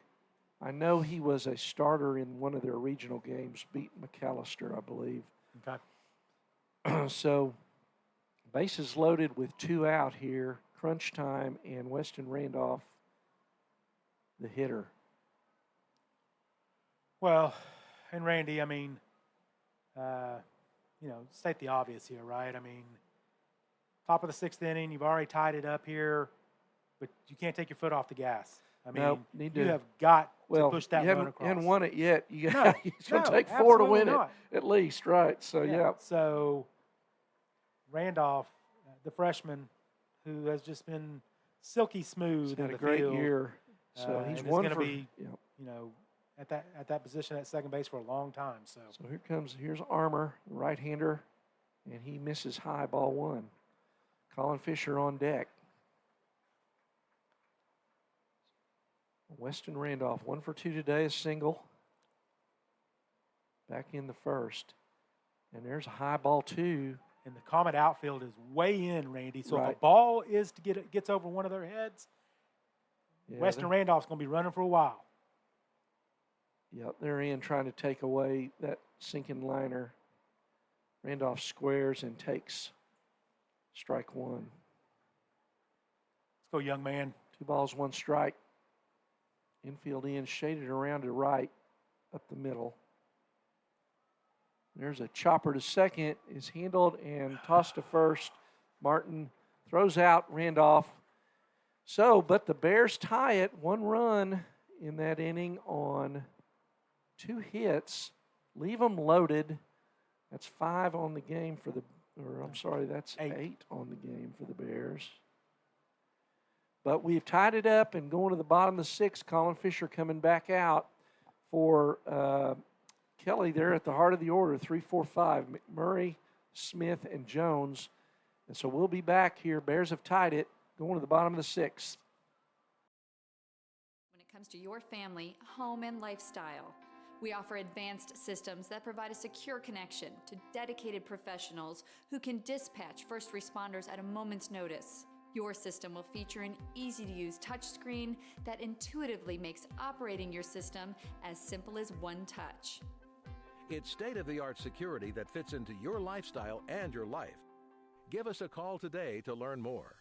I know he was a starter in one of their regional games, beat McAllister, I believe. Okay. So bases loaded with 2 out here, crunch time, and Weston Randolph, the hitter. Well, and Randy, I mean, state the obvious here, right? I mean, top of the 6th inning, you've already tied it up here, but you can't take your foot off the gas. I mean, you have got to push that run across. You haven't won it yet. It's going to No, take 4 to win not. it, at least, right? So, yeah. So, Randolph, the freshman, who has just been silky smooth He's in had the a great field. year. So, he's and one going to for, be, at that position at second base for a long time. So here's Armour, right-hander, and he misses high, ball 1. Colin Fisher on deck. Weston Randolph, 1 for 2 today, a single. Back in the first. And there's a high ball 2. And the Comet outfield is way in, Randy. So Right. if a ball gets over one of their heads, Yeah, Weston Randolph's going to be running for a while. Yep, they're in trying to take away that sinking liner. Randolph squares and takes strike 1. Let's go, young man. 2 balls, 1 strike. Infield in, shaded around to right, up the middle. There's a chopper to second, is handled and tossed to first. Martin throws out Randolph. So, but the Bears tie it, 1 run in that inning on 2 hits. Leave them loaded. That's 5 on the game for that's 8 on the game for the Bears. But we've tied it up and going to the bottom of the 6th. Colin Fisher coming back out for Kelley there at the heart of the order, 3, 4, 5. McMurray, Smith, and Jones. And so we'll be back here. Bears have tied it, going to the bottom of the 6th. When it comes to your family, home, and lifestyle, we offer advanced systems that provide a secure connection to dedicated professionals who can dispatch first responders at a moment's notice. Your system will feature an easy-to-use touchscreen that intuitively makes operating your system as simple as 1 touch. It's state-of-the-art security that fits into your lifestyle and your life. Give us a call today to learn more.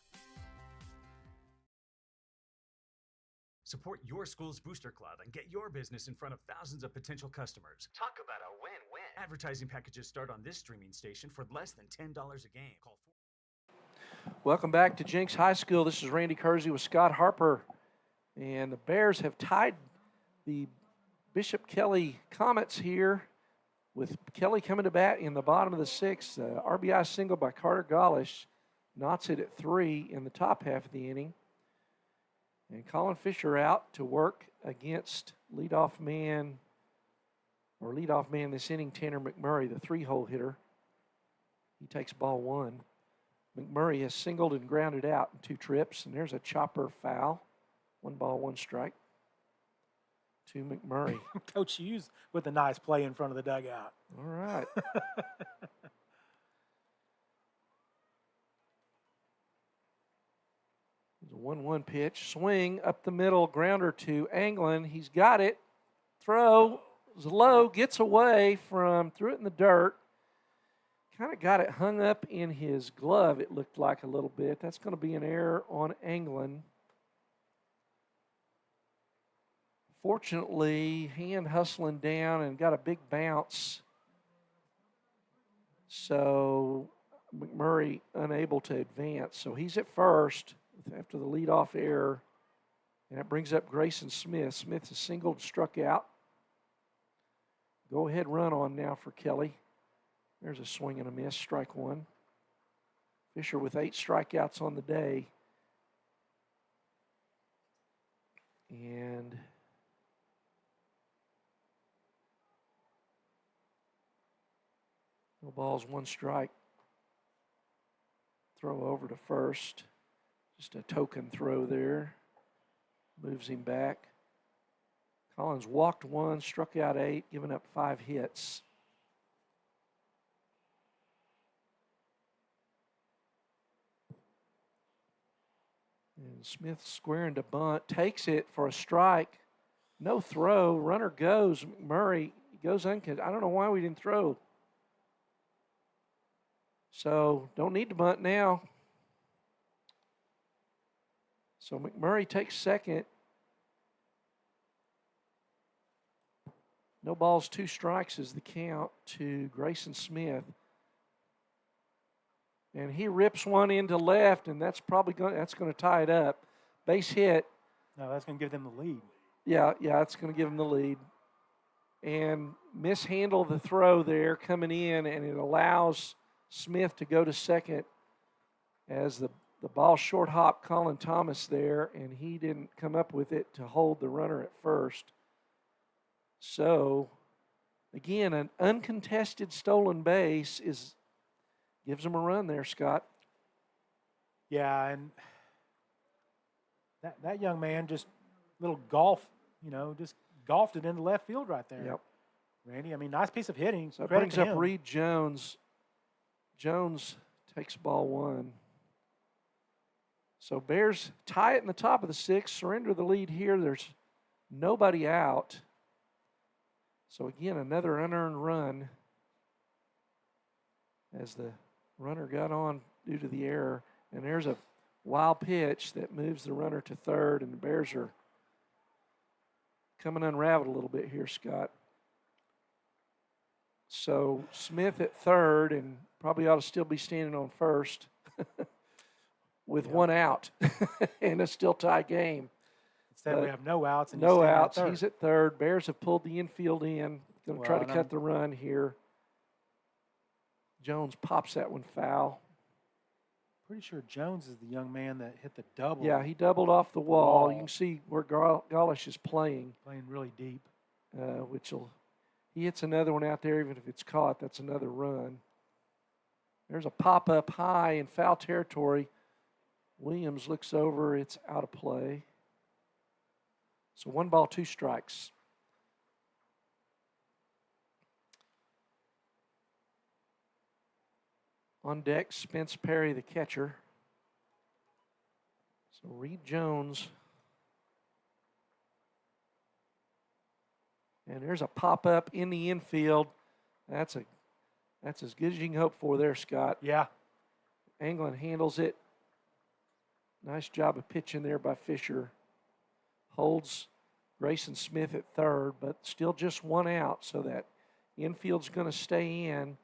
Support your school's Booster Club and get your business in front of thousands of potential customers. Talk about a win-win. Advertising packages start on this streaming station for less than $10 a game. Call Welcome back to Jenks High School. This is Randy Kersey with Scott Harper. And the Bears have tied the Bishop Kelley Comets here with Kelley coming to bat in the bottom of the 6th. RBI single by Carter Gollish knots it at 3 in the top half of the inning. And Colin Fisher out to work against leadoff man this inning, Tanner McMurray, the 3-hole hitter. He takes ball 1. McMurray has singled and grounded out in 2 trips, and there's a chopper foul. 1 ball, 1 strike to McMurray. Coach Hughes with a nice play in front of the dugout. All right. There's a 1-1 pitch. Swing up the middle, grounder to Anglin. He's got it. Throw is low, gets away from, threw it in the dirt. Kind of got it hung up in his glove, it looked like a little bit. That's going to be an error on Anglin. Fortunately, hand hustling down and got a big bounce. So McMurray unable to advance. So he's at first after the leadoff error. And that brings up Grayson Smith. Smith is singled, struck out. Go ahead run on now for Kelley. There's a swing and a miss, strike 1. Fisher with 8 strikeouts on the day. And no balls, 1 strike. Throw over to first. Just a token throw there. Moves him back. Collins walked 1, struck out 8, giving up 5 hits. And Smith squaring to bunt, takes it for a strike. No throw. Runner goes. McMurray goes uncontested. I don't know why we didn't throw. So don't need to bunt now. So McMurray takes second. No balls, 2 strikes is the count to Grayson Smith. And he rips one into left, and that's probably going to tie it up. Base hit. No, that's going to give them the lead. Yeah, it's going to give them the lead. And mishandle the throw there coming in, and it allows Smith to go to second as the ball short hop Colin Thomas there, and he didn't come up with it to hold the runner at first. So, again, an uncontested stolen base gives them a run there, Scott. Yeah, and that young man just little golf, just golfed it into left field right there. Yep. Randy, I mean, nice piece of hitting. So it Credit brings to up him. Reed Jones. Jones takes ball 1. So Bears tie it in the top of the 6th, surrender the lead here. There's nobody out. So again, another unearned run as the runner got on due to the error. And there's a wild pitch that moves the runner to third, and the Bears are coming unraveled a little bit here, Scott. So Smith at third, and probably ought to still be standing on first with one out and a still tie game. Instead, we have no outs. And no outs. At He's at third. Bears have pulled the infield in. Going to try to cut the run here. Jones pops that one foul. Pretty sure Jones is the young man that hit the double. Yeah, he doubled off the wall. You can see where Golish is playing. Playing really deep. He hits another one out there, even if it's caught. That's another run. There's a pop-up high in foul territory. Williams looks over. It's out of play. So 1 ball, 2 strikes. On deck, Spence Perry, the catcher. So Reed Jones. And there's a pop-up in the infield. That's as good as you can hope for there, Scott. Yeah. Anglin handles it. Nice job of pitching there by Fisher. Holds Grayson Smith at third, but still just 1 out, so that infield's going to stay in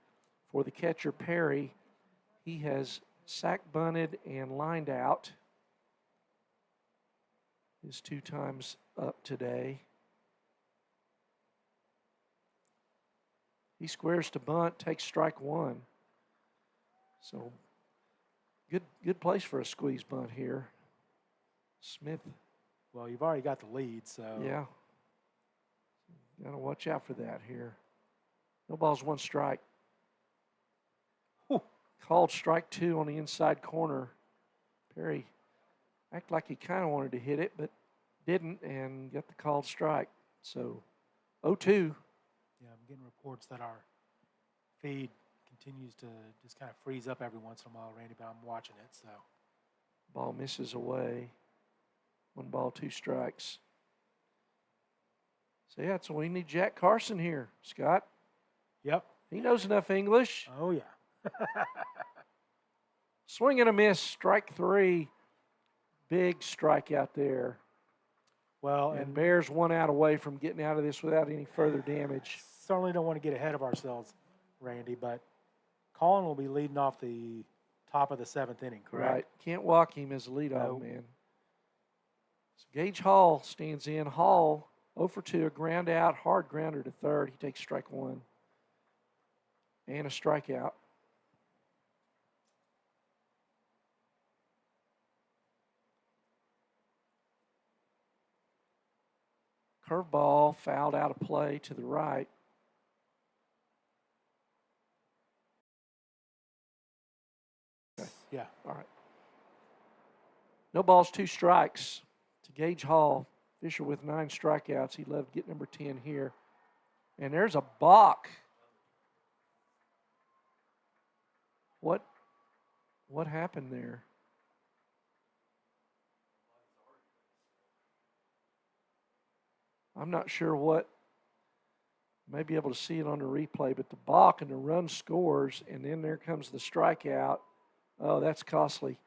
for the catcher, Perry. He has sack bunted and lined out. His 2 times up today. He squares to bunt, takes strike 1. So good place for a squeeze bunt here. Smith. Well, you've already got the lead, so. Yeah. Got to watch out for that here. No balls, 1 strike. Called strike 2 on the inside corner. Perry acted like he kind of wanted to hit it, but didn't, and got the called strike. So 0-2. Yeah, I'm getting reports that our feed continues to just kind of freeze up every once in a while, Randy, but I'm watching it, so. Ball misses away. 1 ball, 2 strikes. So, yeah, so we need Jack Carson here, Scott. Yep. He knows enough English. Oh, yeah. Swing and a miss, strike 3. Big strikeout there. Well, and Bears 1 out away from getting out of this without any further damage. Certainly don't want to get ahead of ourselves, Randy, but Colin will be leading off the top of the 7th inning, correct? Right. Can't walk him as a leadoff man. So Gage Hall stands in. Hall 0 for 2, a ground out, hard grounder to third. He takes strike 1 and a strikeout. Curveball fouled out of play to the right. Okay. Yeah. All right. No balls, 2 strikes to Gage Hall. Fisher with 9 strikeouts. He'd love to get number 10 here. And there's a balk. What happened there? I'm not sure what, may be able to see it on the replay, but the balk and the run scores, and then there comes the strikeout. Oh, that's costly.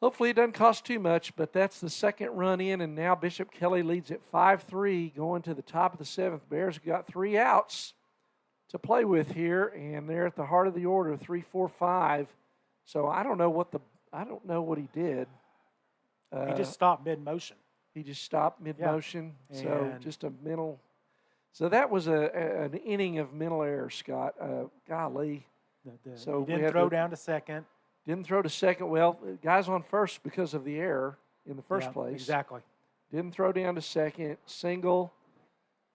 Hopefully it doesn't cost too much, but that's the second run in, and now Bishop Kelley leads at 5-3 going to the top of the seventh. Bears have got 3 outs to play with here, and they're at the heart of the order, 3-4-5. So I don't know what he did. He just stopped mid-motion. He just stopped mid-motion. Yeah. So just a mental. So that was an inning of mental error, Scott. Golly. So he didn't throw down to second. Didn't throw to second. Well, guys on first because of the error in the first place. Exactly. Didn't throw down to second. Single.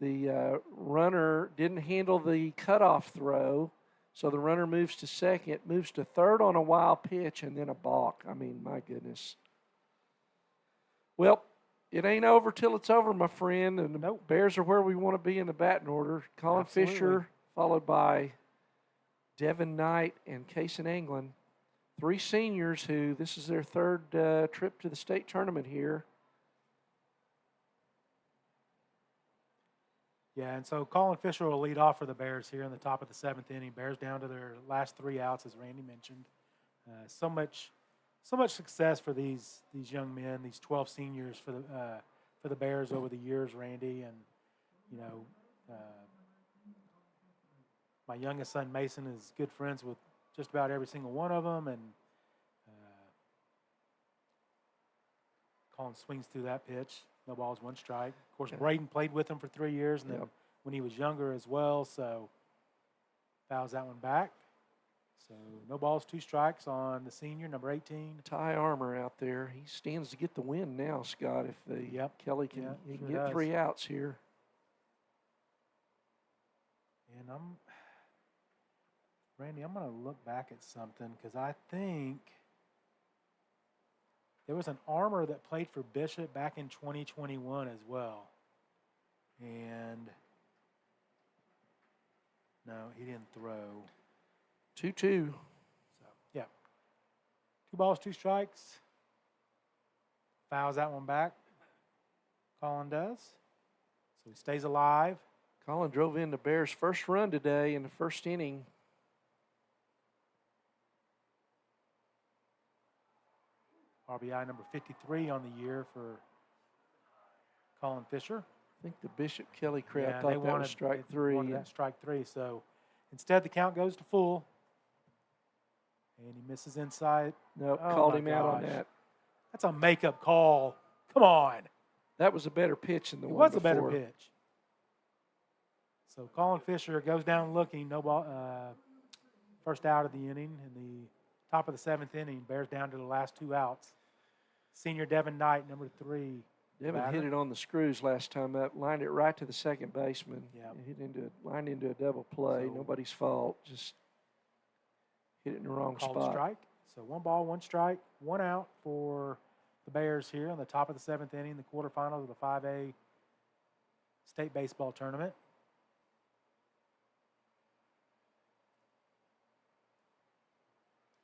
The runner didn't handle the cutoff throw, so the runner moves to second, moves to third on a wild pitch, and then a balk. I mean, my goodness. Well, it ain't over till it's over, my friend, and the Bears are where we want to be in the batting order. Colin Fisher, followed by Devin Knight and Cason Anglin. 3 seniors who, this is their third trip to the state tournament here. Yeah, and so Colin Fisher will lead off for the Bears here in the top of the 7th inning. Bears down to their last 3 outs, as Randy mentioned. So much success for these young men, these 12 seniors for the Bears over the years, Randy. And my youngest son Mason is good friends with just about every single one of them, and Colin swings through that pitch. No balls, 1 strike. Of course, Braden played with him for 3 years, and then when he was younger as well, so fouls that one back. So no balls, 2 strikes on the senior, number 18. Ty Armour out there. He stands to get the win now, Scott, if Kelley can get 3 outs here. And Randy, I'm going to look back at something because I think there was an Armour that played for Bishop back in 2021 as well. And no, he didn't throw. 2-2. So, yeah. 2 balls, 2 strikes. Fouls that one back. Colin does. So he stays alive. Colin drove in the Bears' first run today in the first inning. RBI number 53 on the year for Colin Fisher. I think the Bishop Kelley crowd thought that was strike 3. Wanted that strike 3. So instead, the count goes to full. And he misses inside. Nope, called him out on that. That's a makeup call. Come on. That was a better pitch than the one before. It was a better pitch. So Colin Fisher goes down looking. No ball. First out of the inning. In the top of the 7th inning, Bears down to the last 2 outs. Senior Devin Knight, number 3. Devin hit it on the screws last time up, lined it right to the second baseman. Yeah. Lined into a double play. So, nobody's fault. Just hit it in the wrong spot. Strike. So 1 ball, 1 strike, 1 out for the Bears here on the top of the 7th inning, the quarterfinals of the 5A state baseball tournament.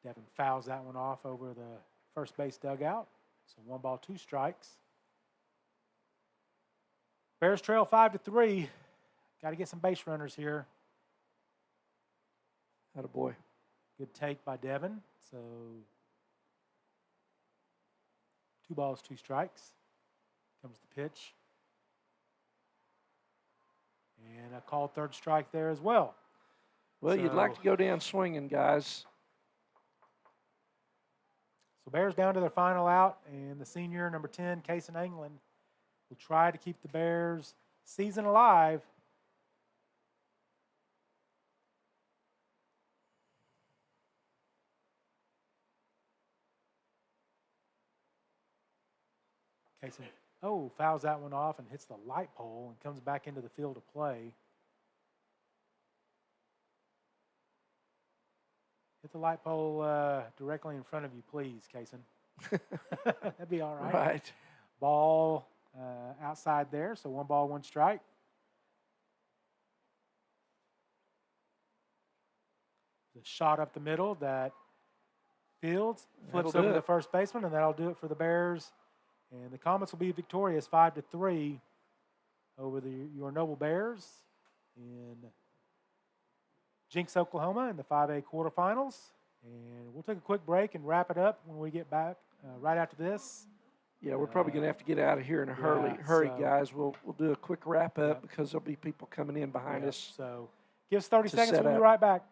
Devin fouls that one off over the first base dugout. So 1 ball, 2 strikes. Bears trail 5-3. Got to get some base runners here. Attaboy. Good take by Devin. So 2 balls, 2 strikes. Comes the pitch. And a called 3rd strike there as well. Well, you'd like to go down swinging, guys. So Bears down to their final out, and the senior, number 10, Cason Anglin, will try to keep the Bears' season alive. Cason, fouls that one off and hits the light pole and comes back into the field of play. Hit the light pole directly in front of you, please, Cason. That'd be all right. Right. Ball outside there, so 1 ball, 1 strike. The shot up the middle that Fields flips over the first baseman, and that'll do it for the Bears. And the Comets will be victorious 5-3. over your Noble Bears in Jinx, Oklahoma in the 5A quarterfinals. And we'll take a quick break and wrap it up when we get back right after this. Yeah, we're probably going to have to get out of here in a hurry, so, guys. We'll do a quick wrap up because there'll be people coming in behind us. So give us 30 seconds. set We'll be up. right back.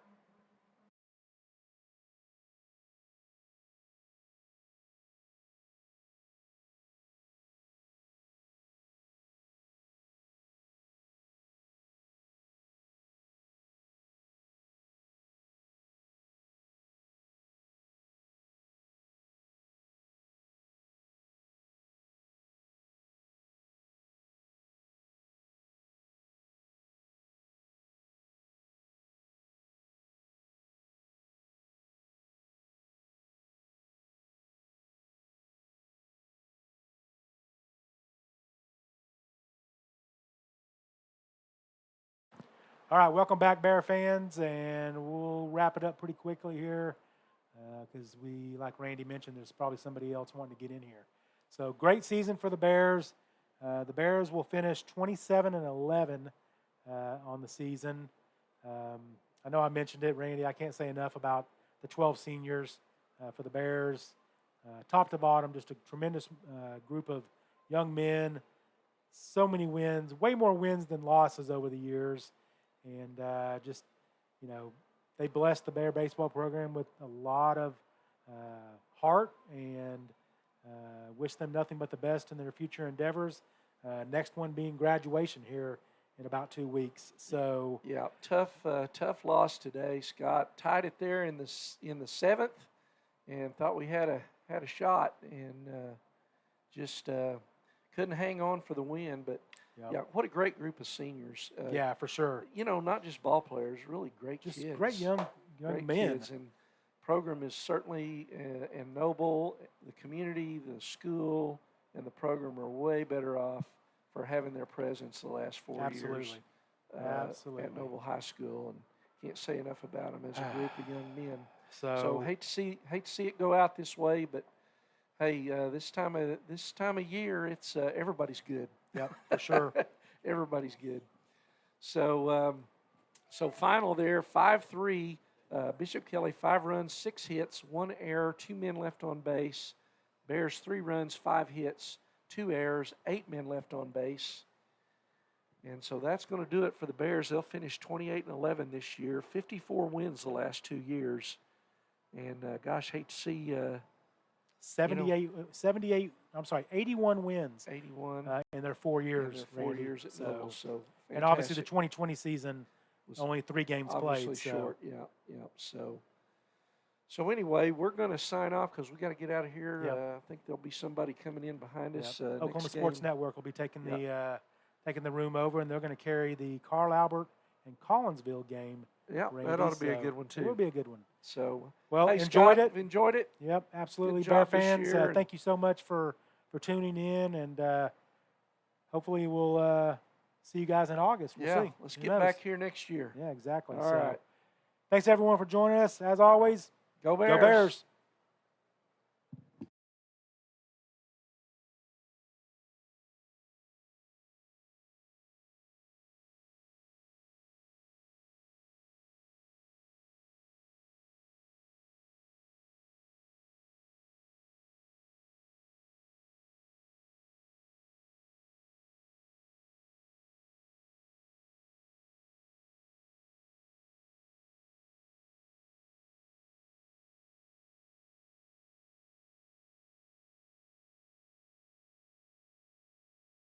All right, welcome back, Bear fans, and we'll wrap it up pretty quickly here because like Randy mentioned, there's probably somebody else wanting to get in here. So great season for the Bears. The Bears will finish 27-11 on the season. I know I mentioned it, Randy. I can't say enough about the 12 seniors for the Bears. Top to bottom, just a tremendous group of young men. So many wins, way more wins than losses over the years. And they blessed the Bear baseball program with a lot of heart and wish them nothing but the best in their future endeavors. Next one being graduation here in about 2 weeks. So yeah, tough loss today, Scott. Tied it there in the 7th, and thought we had a shot, and just couldn't hang on for the win, but. Yep. Yeah, what a great group of seniors. Yeah, for sure. Not just ball players, really great just kids. Great young great men. Kids. And program is certainly and Noble, the community, the school, and the program are way better off for having their presence the last 4 years Absolutely. at Noble High School. And can't say enough about them as a group of young men. So hate to see it go out this way, but hey, this time of year, it's everybody's good. Yep, for sure. Everybody's good. So final there, 5-3. Bishop Kelley, 5 runs, 6 hits, 1 error, 2 men left on base. Bears, 3 runs, 5 hits, 2 errors, 8 men left on base. And so that's going to do it for the Bears. They'll finish 28-11 this year, 54 wins the last 2 years. And gosh, hate to see 81 wins. 81 in their 4 years. In their 4 years at Noble. So and obviously the 2020 season was only 3 games played. Obviously short. Yeah. So anyway, we're going to sign off because we got to get out of here. Yep. I think there'll be somebody coming in behind us. Oklahoma Sports Network will be taking the room over, and they're going to carry the Carl Albert and Collinsville game. Yeah, that ought to be a good one too. It will be a good one. So, well, hey, enjoyed Scott, it. Enjoyed it. Yep, absolutely. Good Bear job this fans, year. thank you so much for tuning in, and hopefully we'll see you guys in August. We'll see. Let's Who get knows? back here next year. Yeah, exactly. All right. Thanks everyone for joining us. As always, Go Bears. Go Bears.